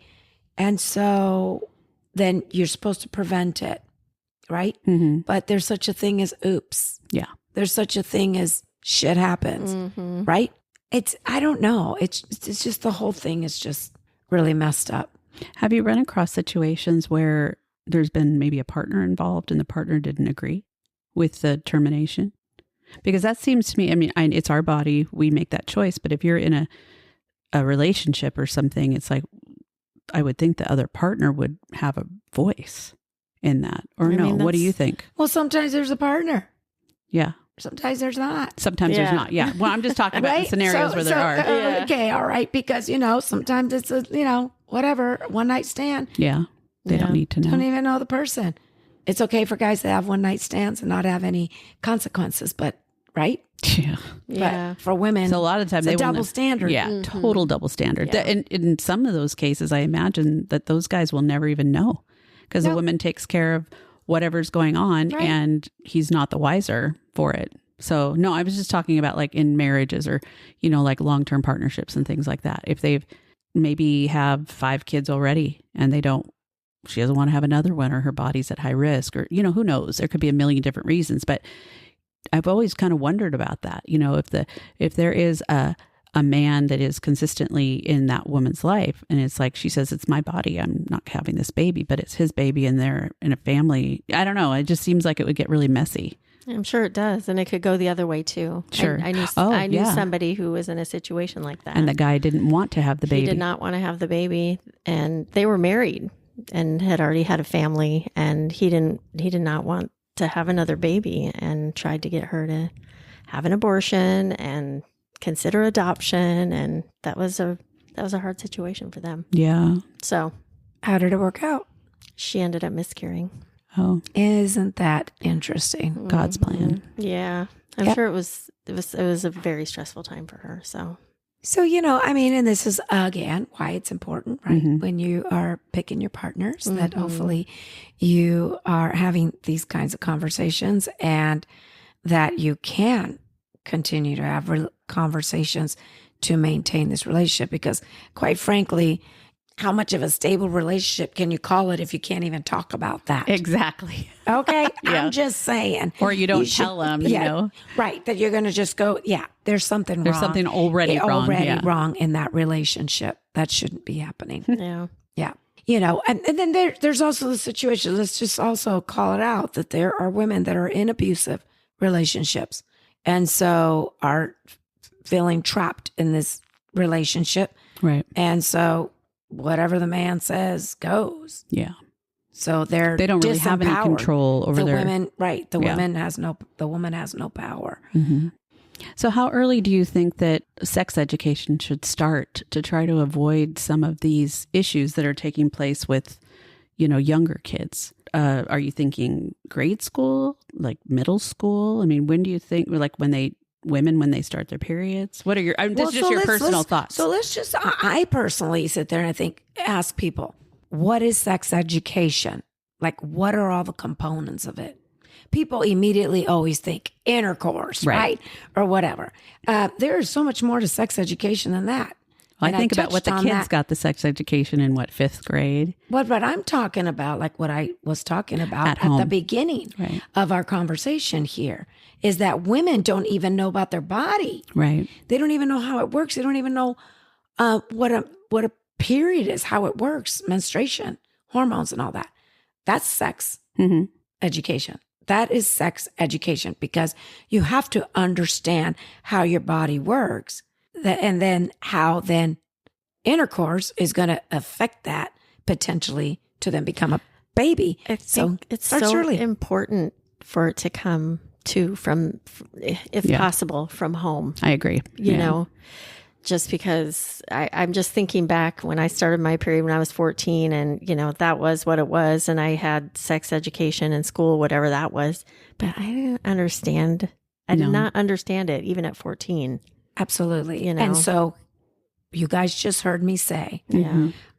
And so then you're supposed to prevent it, right? Mm-hmm. But there's such a thing as oops. Yeah. There's such a thing as shit happens, right? I don't know. It's just the whole thing is just really messed up. Have you run across situations where there's been maybe a partner involved and the partner didn't agree with the termination? Because that seems to me, I mean, it's our body. We make that choice. But if you're in a relationship or something, it's like, I would think the other partner would have a voice in that. Or no, what do you think? Well, sometimes there's a partner. Yeah. Sometimes there's not. Sometimes there's not. Yeah. Well, I'm just talking about the scenarios where there are. Okay, all right. Because, sometimes it's a, whatever, one night stand. Yeah. They don't need to know. Don't even know the person. It's okay for guys to have one night stands and not have any consequences, but right? Yeah. But for women, so a lot of times it's a double standard. Yeah. Total double standard. Yeah. And in some of those cases, I imagine that those guys will never even know because the woman takes care of whatever's going on and he's not the wiser for it. So no, I was just talking about like in marriages or, like long-term partnerships and things like that. If they've maybe have 5 kids already and she doesn't want to have another one or her body's at high risk or, who knows, there could be a million different reasons, but I've always kind of wondered about that. If there is a man that is consistently in that woman's life and it's like, she says, it's my body, I'm not having this baby, but it's his baby and they're in a family. I don't know. It just seems like it would get really messy. I'm sure it does. And it could go the other way too. Sure. I knew somebody who was in a situation like that. And the guy didn't want to have the baby. He did not want to have the baby. And they were married and had already had a family. And he did not want to have another baby and tried to get her to have an abortion and consider adoption. And that was a hard situation for them. Yeah. So how did it work out? She ended up miscarrying. Oh, isn't that interesting? God's plan. Yeah. I'm sure it was a very stressful time for her. So, and this is again why it's important, right? When you are picking your partners, that hopefully you are having these kinds of conversations and that you can continue to have conversations to maintain this relationship. Because quite frankly, how much of a stable relationship can you call it if you can't even talk about that? Exactly. Okay. I'm just saying. Or you don't tell them, Right. That you're going to just go, there's something wrong. There's something already wrong. Wrong in that relationship. That shouldn't be happening. Yeah. Yeah. And then there's also the situation. Let's just also call it out that there are women that are in abusive relationships and so are feeling trapped in this relationship. Right. And so whatever the man says goes. Yeah. So they don't really have any control over the women. Right. The woman has no power. Mm-hmm. So how early do you think that sex education should start to try to avoid some of these issues that are taking place with, younger kids? Are you thinking grade school, like middle school? I mean, when do you think, like when they start their periods? What are your, just your personal thoughts? So I personally sit there and ask people, what is sex education? Like, what are all the components of it? People immediately always think intercourse, right? Or whatever. There is so much more to sex education than that. Well, I think about what the kids got the sex education in 5th grade. But I'm talking about, like what I was talking about at the beginning of our conversation here, is that women don't even know about their body. Right. They don't even know how it works. They don't even know what a period is, how it works, menstruation, hormones and all that. That's sex education. That is sex education because you have to understand how your body works. And then how intercourse is going to affect that potentially to then become a baby. I think it's so important for it to come from, if possible, from home. I agree. You know, just because I'm just thinking back when I started my period when I was 14 and, that was what it was. And I had sex education in school, whatever that was. But I didn't understand. I did not understand it even at 14. Absolutely. And so you guys just heard me say,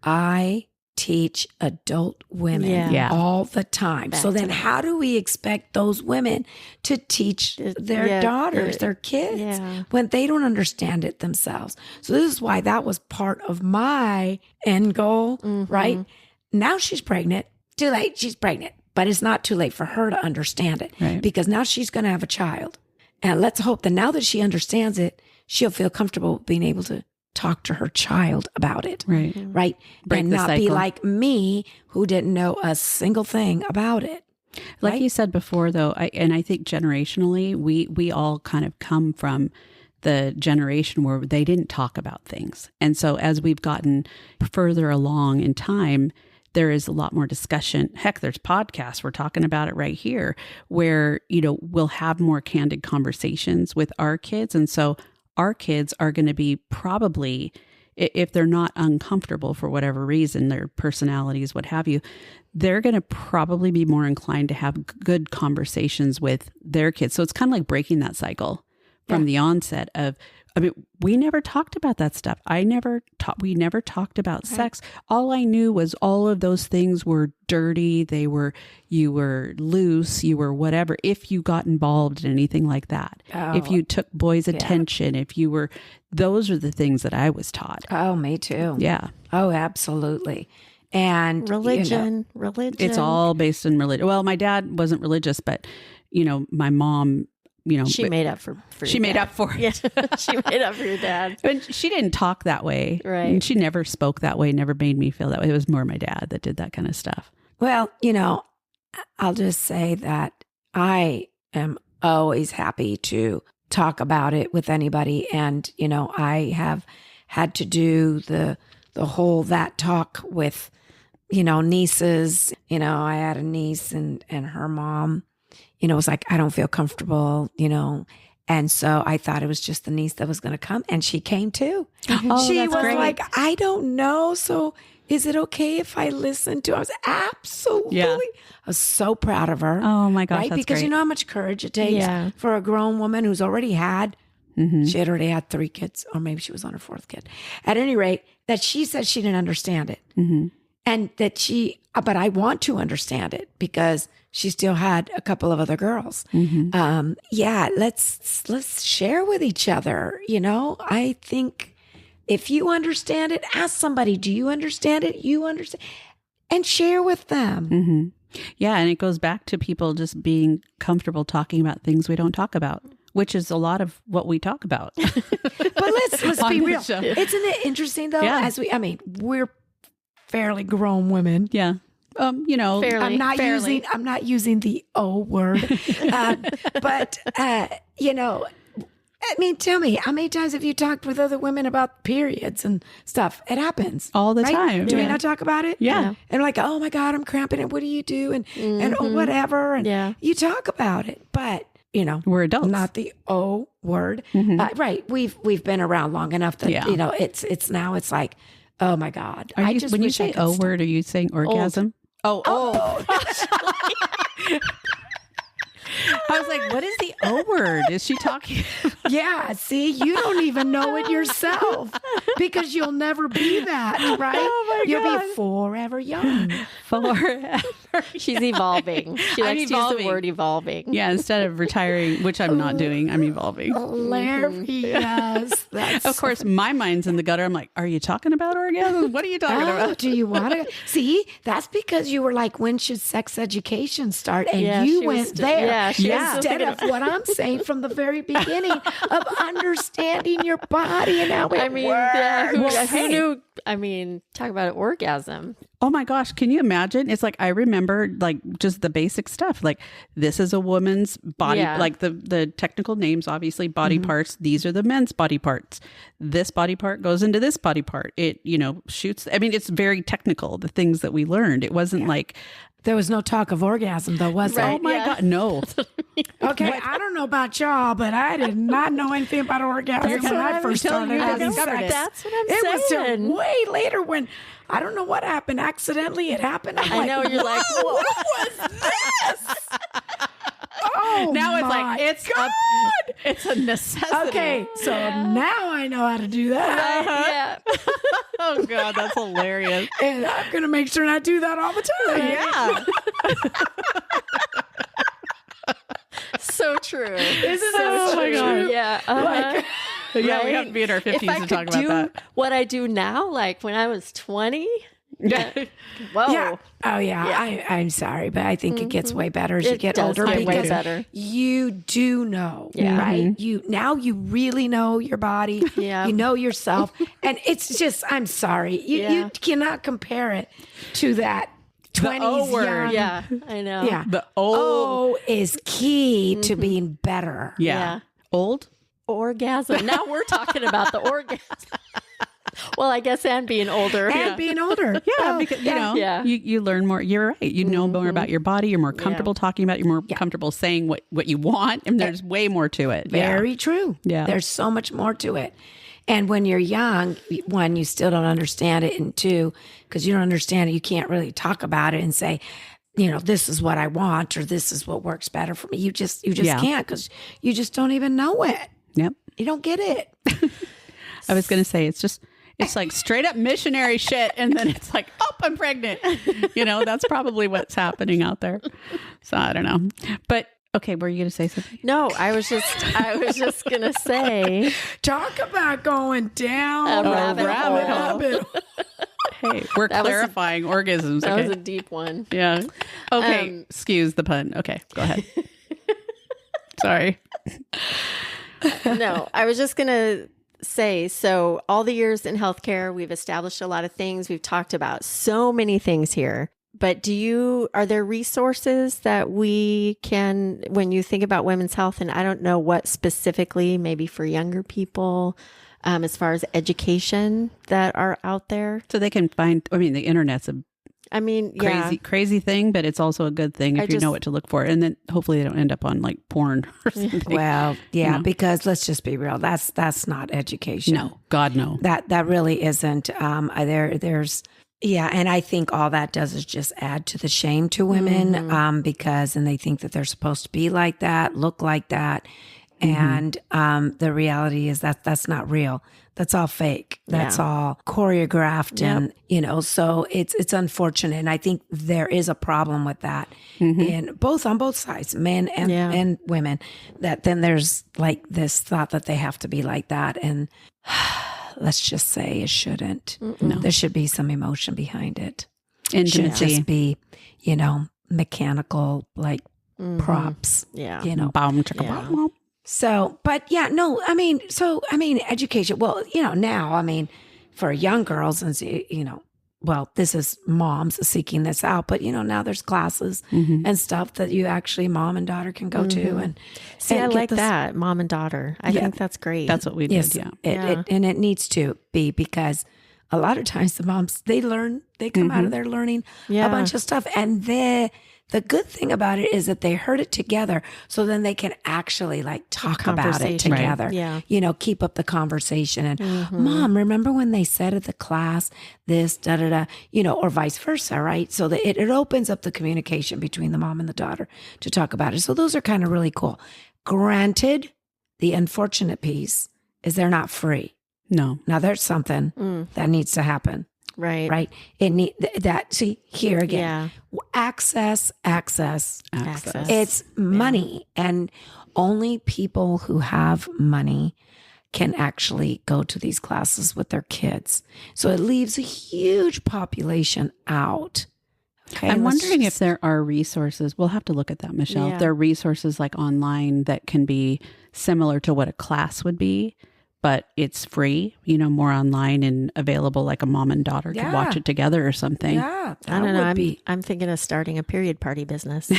I teach adult women all the time. So then how do we expect those women to teach their daughters, their kids, when they don't understand it themselves? So this is why that was part of my end goal, right? Now she's pregnant. Too late. She's pregnant. But it's not too late for her to understand it Right. because now she's going to have a child. And let's hope that now that she understands it, she'll feel comfortable being able to talk to her child about it. Right. Right. Break and the not be cycle. like me who didn't know a single thing about it. Like Right? you said before, though, I think generationally, we all kind of come from the generation where they didn't talk about things. And so as we've gotten further along in time, there is a lot more discussion. Heck, there's podcasts. We're talking about it right here where, we'll have more candid conversations with our kids. And so our kids are going to be probably, if they're not uncomfortable for whatever reason, their personalities, what have you, they're going to probably be more inclined to have good conversations with their kids. So it's kind of like breaking that cycle from the onset of, we never talked about that stuff. We never talked about sex. All I knew was all of those things were dirty. You were loose, you were whatever. If you got involved in anything like that, if you took boys' attention, those are the things that I was taught. Oh, me too. Yeah. Oh, absolutely. And Religion. It's all based in religion. Well, my dad wasn't religious, but my mom, she made up for she your made dad. up for it. Yeah, she made up for your dad. And she didn't talk that way. Right. And she never spoke that way, never made me feel that way. It was more my dad that did that kind of stuff. Well, I'll just say that I am always happy to talk about it with anybody. And, I have had to do the whole that talk with, nieces. I had a niece and her mom, was like, I don't feel comfortable, And so I thought it was just the niece that was going to come. And she came too. Oh, She that's was great. like, I don't know. So is it okay if I listen to? I was absolutely. Yeah. I was so proud of her. Oh my gosh, right? that's Because great. you know how much courage it takes Yeah. for a grown woman who's already had. Mhm. She had already had 3 kids, or maybe she was on her 4th kid. At any rate, that she said she didn't understand it. Mhm. And that but I want to understand it because she still had a couple of other girls. Mhm. Let's share with each other. I think if you understand it, ask somebody, do you understand it? You understand, and share with them. Mhm. Yeah. And it goes back to people just being comfortable talking about things we don't talk about, which is a lot of what we talk about. But let's On be this real. show. Isn't it interesting though? Yeah. We're fairly grown women. Yeah. Fairly. I'm not using the O word, but tell me, how many times have you talked with other women about periods and stuff? It happens all the right? time. Do we Yeah. not talk about it? Yeah. And like, oh my God, I'm cramping, and what do you do? And whatever, and Yeah. you talk about it, but We're adults. not the O word, right? We've been around long enough that Yeah. it's now it's like, oh my God, When wish you I say could O stop. word, are you saying orgasm? Oh. I was like, what is the O word? Is she talking? Yeah, see, you don't even know it yourself because you'll never be that, right? Oh my You'll God. be forever young. Forever. She's evolving. She I'm likes to use evolving. the word evolving. Yeah, instead of retiring, which I'm not doing, I'm evolving. Hilarious. That's Of course, my mind's in the gutter. I'm like, are you talking about orgasm? What are you talking Oh, about? do you want to see? That's because you were like, when should sex education start? And Yeah, you she was went still- there yeah, she was still instead thinking of what I'm saying from the very beginning of understanding your body and how it I mean, works. yeah, who hey. knew? I mean, talk about an orgasm. Oh my gosh, can you imagine? It's like I remember like just the basic stuff. Like this is a woman's body, Yeah. like the technical names, obviously body parts. These are the men's body parts. This body part goes into this body part. It, shoots. I mean, it's very technical, the things that we learned. It wasn't like, There was no talk of orgasm, though, was there? Right. oh my Yeah. God, no. Okay, I don't know about y'all, but I did not know anything about orgasm That's when what I I'm first telling started you, having discovered sex. it. That's what I'm It was till saying. way later when I don't know what happened accidentally. It happened. I'm I like, know you're like, "Whoa, whoa. what was this? Oh, Now it's my like, it's God. it's a necessity. Okay, so now I know how to do that. Yeah. Oh God, that's hilarious. And I'm going to make sure I do that all the time. Yeah. So true. Isn't so that Oh my true. God. Yeah. Like, Yeah, we Right? have to be in our 50s If I to talk could about do that. what I do now, like when I was 20, Whoa. Yeah. Oh, yeah. I'm sorry, but I think it gets way better as you get older get way because better. you do know, Yeah. right? You really know your body. Yeah. You know yourself. And it's just, I'm sorry. You cannot compare it to that 20s word. young. Yeah, I know. Yeah. The old. Is key to being better. Yeah. Old? Orgasm. Now we're talking about the orgasm. Well, I guess and being older. And being older. Yeah, because you learn more. You're right. You know more about your body. You're more comfortable talking about it. You're more comfortable saying what you want. And there's way more to it. Very true. Yeah. There's so much more to it. And when you're young, one, you still don't understand it. And two, because you don't understand it, you can't really talk about it and say, this is what I want or this is what works better for me. You just can't because you just don't even know it. Yep. You don't get it. I was going to say, it's like straight up missionary shit. And then it's like, oh, I'm pregnant. That's probably what's happening out there. So I don't know. But okay, were you going to say something? No, I was just going to say. Talk about going down a rabbit hole. Hey, we're clarifying orgasms. That was a deep one. Yeah. Okay. Excuse the pun. Okay, go ahead. Sorry. No, I was just going to say, so all the years in healthcare, we've established a lot of things. We've talked about so many things here. But are there resources that we can, when you think about women's health, and I don't know what specifically, maybe for younger people, as far as education that are out there? So they can find, the internet's a crazy thing, but it's also a good thing if you know what to look for. And then hopefully they don't end up on like porn or something. Well, because let's just be real. That's not education. No, God, no. That really isn't. And I think all that does is just add to the shame to women because they think that they're supposed to be like that, look like that. And the reality is that that's not real. That's all fake. That's all choreographed. And, so it's unfortunate. And I think there is a problem with that on both sides, men and women, that then there's like this thought that they have to be like that. And let's just say it shouldn't. No. There should be some emotion behind it. It shouldn't just be, mechanical, like props. Yeah. Boom, chicka, boom, boom. So, but education, well, now, for young girls and, this is moms seeking this out, but, now there's classes and stuff that you actually, mom and daughter can go to. And I like that, mom and daughter. I think that's great. That's what we did, and it needs to be because a lot of times the moms, they come out of there learning a bunch of stuff. And the good thing about it is that they heard it together. So then they can actually like talk about it together. Right. Yeah. Keep up the conversation. And mom, remember when they said at the class this, or vice versa, right? So that it opens up the communication between the mom and the daughter to talk about it. So those are kind of really cool. Granted, the unfortunate piece is they're not free. No. Now there's something that needs to happen. Right. See, here again, access. It's money. And only people who have money can actually go to these classes with their kids. So it leaves a huge population out. Okay, I'm wondering if there are resources. We'll have to look at that, Michelle. Yeah. If there are resources like online that can be similar to what a class would be, but it's free, more online and available, like a mom and daughter could watch it together or something. Yeah. I don't know. I'm thinking of starting a period party business.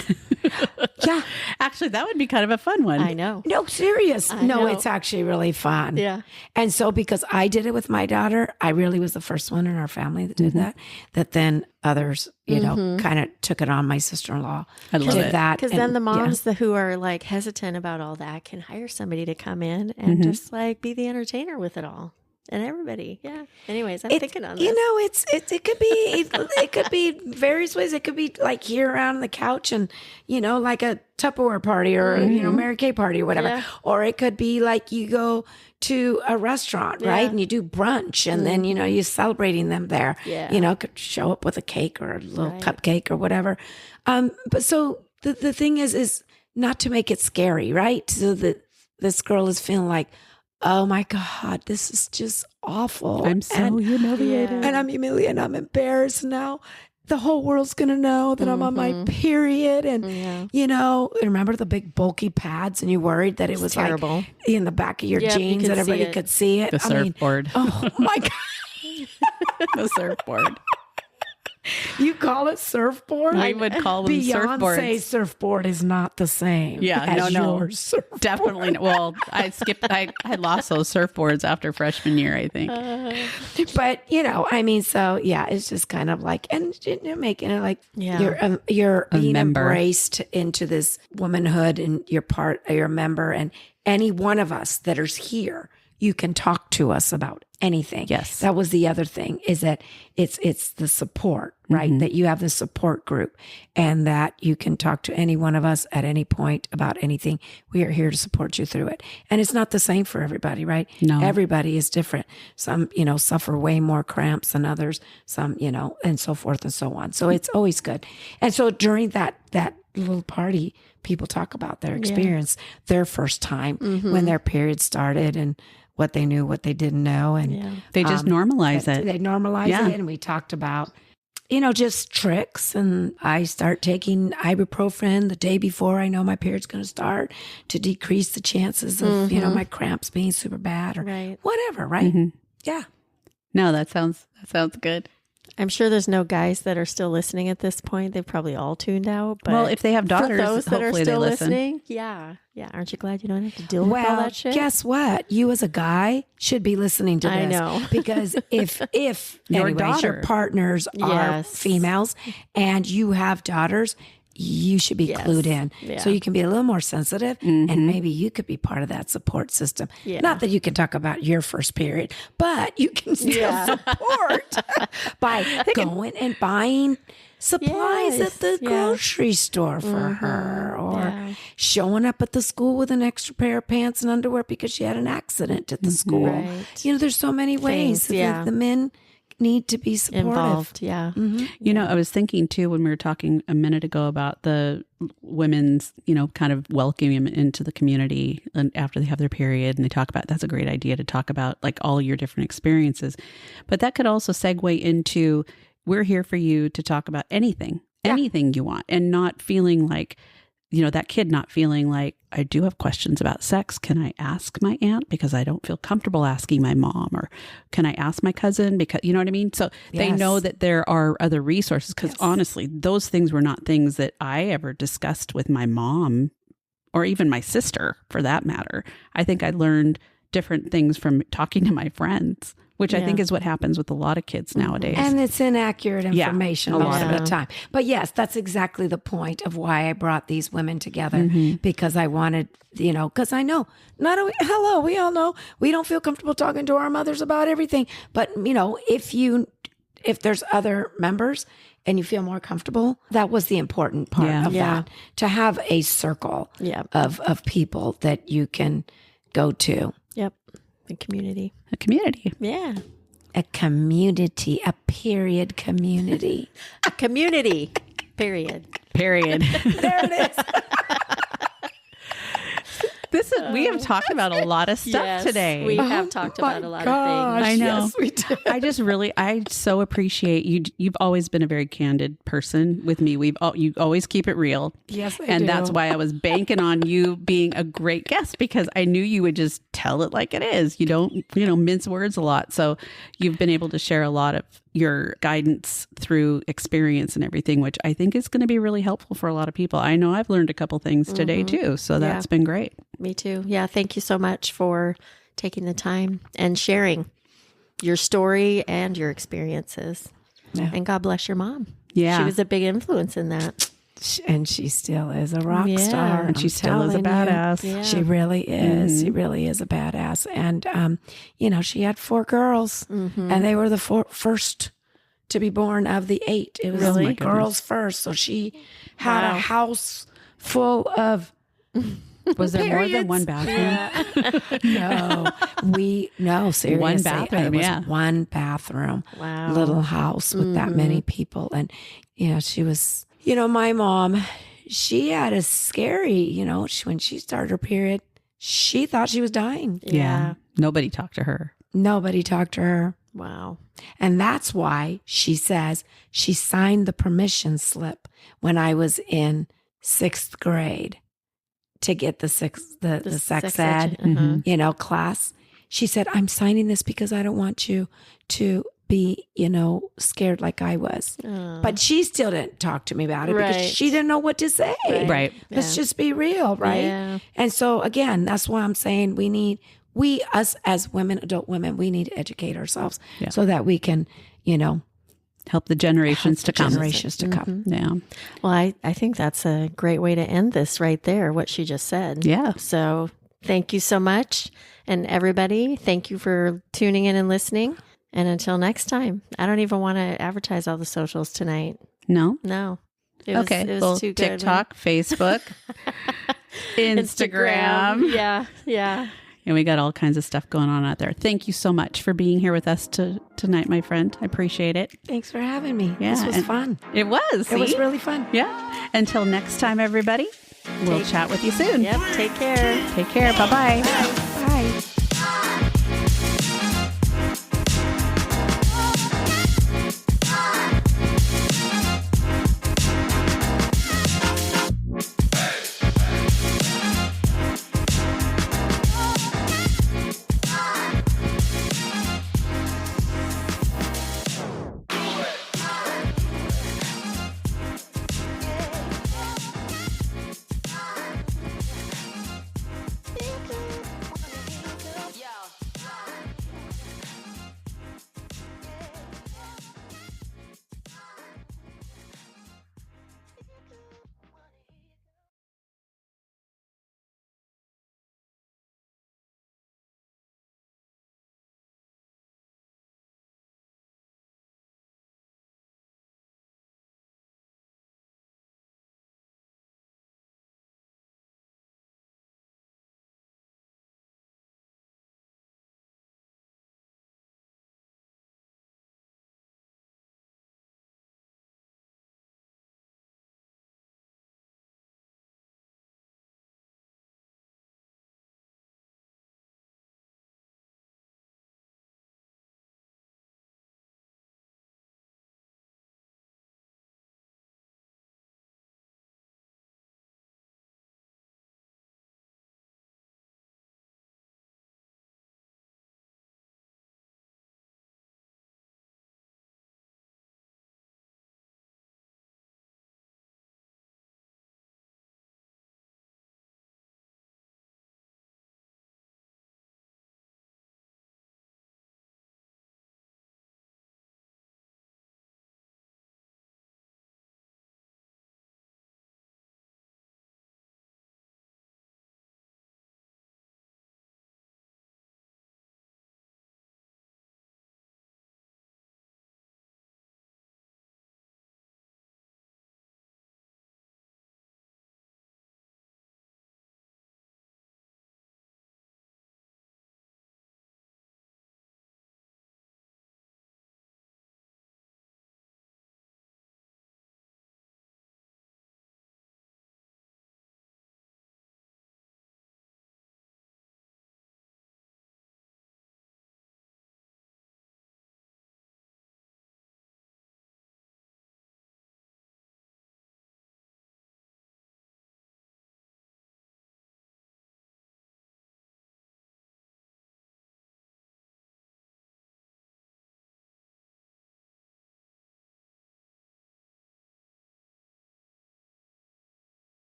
Yeah. Actually, that would be kind of a fun one. I know. No, serious. I know. It's actually really fun. Yeah. And so because I did it with my daughter, I really was the first one in our family that did that then others, kind of took it on. My sister-in-law did that. Because then the moms who are like hesitant about all that can hire somebody to come in and just like be the entertainer with it all. And everybody, Anyways, I'm thinking on this. It could be various ways. It could be like here around the couch and, like a Tupperware party or, Mary Kay party or whatever. Yeah. Or it could be like you go to a restaurant, right? And you do brunch and then, you're celebrating them there. Yeah. Could show up with a cake or a little cupcake or whatever. But so the thing is not to make it scary, right? So that this girl is feeling like, oh my God, this is just awful. I'm so humiliated. And I'm humiliated. I'm embarrassed now. The whole world's going to know that I'm on my period. And, remember the big bulky pads and you worried that it was terrible. Like in the back of your jeans and everybody could see it. The surfboard. Oh my God. The surfboard. You call it surfboard? I would call them surfboards. Beyonce's surfboard is not the same. Yeah, as no. Your surfboard. Definitely. Well, I lost those surfboards after freshman year, I think. But so it's just kind of like, and making it like you're being member. Embraced into this womanhood, and you're a member, and any one of us that is here, you can talk to us about anything. Yes. That was the other thing, is that it's the support, right? That you have the support group, and that you can talk to any one of us at any point about anything. We are here to support you through it. And it's not the same for everybody, right? No. Everybody is different. Some, suffer way more cramps than others, some, and so forth and so on. So it's always good. And so during that little party, people talk about their experience, their first time when their period started, and what they knew, what they didn't know. And they just normalize it. They normalize it. And we talked about, just tricks. And I start taking ibuprofen the day before I know my period's going to start, to decrease the chances of, my cramps being super bad or whatever. Right. Yeah. No, that sounds good. I'm sure there's no guys that are still listening at this point. They've probably all tuned out. But well, if they have daughters, for those that are hopefully still they listen. listening, yeah. Aren't you glad you don't have to deal with all that shit? Guess what? You as a guy should be listening to this. I know. Because if your partners are females and you have daughters, you should be clued in. Yeah. So you can be a little more sensitive, and maybe you could be part of that support system. Yeah. Not that you can talk about your first period, but you can still support by going and buying supplies at the grocery store for her, or showing up at the school with an extra pair of pants and underwear because she had an accident at the school. Right. There's so many ways that the men need to be supportive. Involved, yeah. I was thinking too, when we were talking a minute ago about the women's, kind of welcoming them into the community and after they have their period, and they talk about, that's a great idea to talk about like all your different experiences. But that could also segue into, we're here for you to talk about anything you want, and not feeling like, that kid not feeling like, I do have questions about sex. Can I ask my aunt because I don't feel comfortable asking my mom? Or can I ask my cousin because, you know what I mean? So they know that there are other resources, because honestly, those things were not things that I ever discussed with my mom, or even my sister for that matter. I think I learned different things from talking to my friends, which I think is what happens with a lot of kids nowadays. And it's inaccurate information most of the time. But yes, that's exactly the point of why I brought these women together, because I wanted, because I know, we all know we don't feel comfortable talking to our mothers about everything. But, if there's other members and you feel more comfortable, that was the important part of that, to have a circle of people that you can go to. Yep. A community. A community. Yeah. A community, a period community. A community, period. There it is. We have talked about a lot of stuff today. We have talked about a lot of things. I know. Yes, we did. I so appreciate you. You've always been a very candid person with me. You always keep it real. Yes, I do. And that's why I was banking on you being a great guest, because I knew you would just tell it like it is. You don't, mince words a lot. So you've been able to share a lot of your guidance through experience and everything, which I think is going to be really helpful for a lot of people. I know I've learned a couple things today too. So that's been great. Me too. Yeah. Thank you so much for taking the time and sharing your story and your experiences. Yeah. And God bless your mom. Yeah. She was a big influence in that. And she still is a rock star. And she still is a badass. Yeah. She really is. She really is a badass. And, she had 4 girls, and they were the first to be born of the 8. It was really girls first. So she had a house full of Was there more than one bathroom? No, seriously. One bathroom, it was one bathroom. Wow. Little house with that many people. And, she was, my mom, she had a scary, when she started her period, she thought she was dying. Yeah. Nobody talked to her. Nobody talked to her. Wow. And that's why she says she signed the permission slip when I was in 6th grade to get the sex ed, class. She said, I'm signing this because I don't want you to be, scared like I was. But she still didn't talk to me about it because she didn't know what to say. Right. Let's just be real, right? Yeah. And so again, that's why I'm saying us as women, adult women, we need to educate ourselves so that we can, help the generations to come. Yeah. Well, I think that's a great way to end this right there, what she just said. Yeah. So thank you so much. And everybody, thank you for tuning in and listening. And until next time, I don't even want to advertise all the socials tonight. No? No. It Okay. was too good. TikTok, Facebook, Instagram. Yeah. And we got all kinds of stuff going on out there. Thank you so much for being here with us tonight, my friend. I appreciate it. Thanks for having me. Yeah, This was fun. It was. It was really fun. Yeah. Until next time, everybody, we'll chat with you soon. Yep. Take care. Take care. Bye-bye. Bye.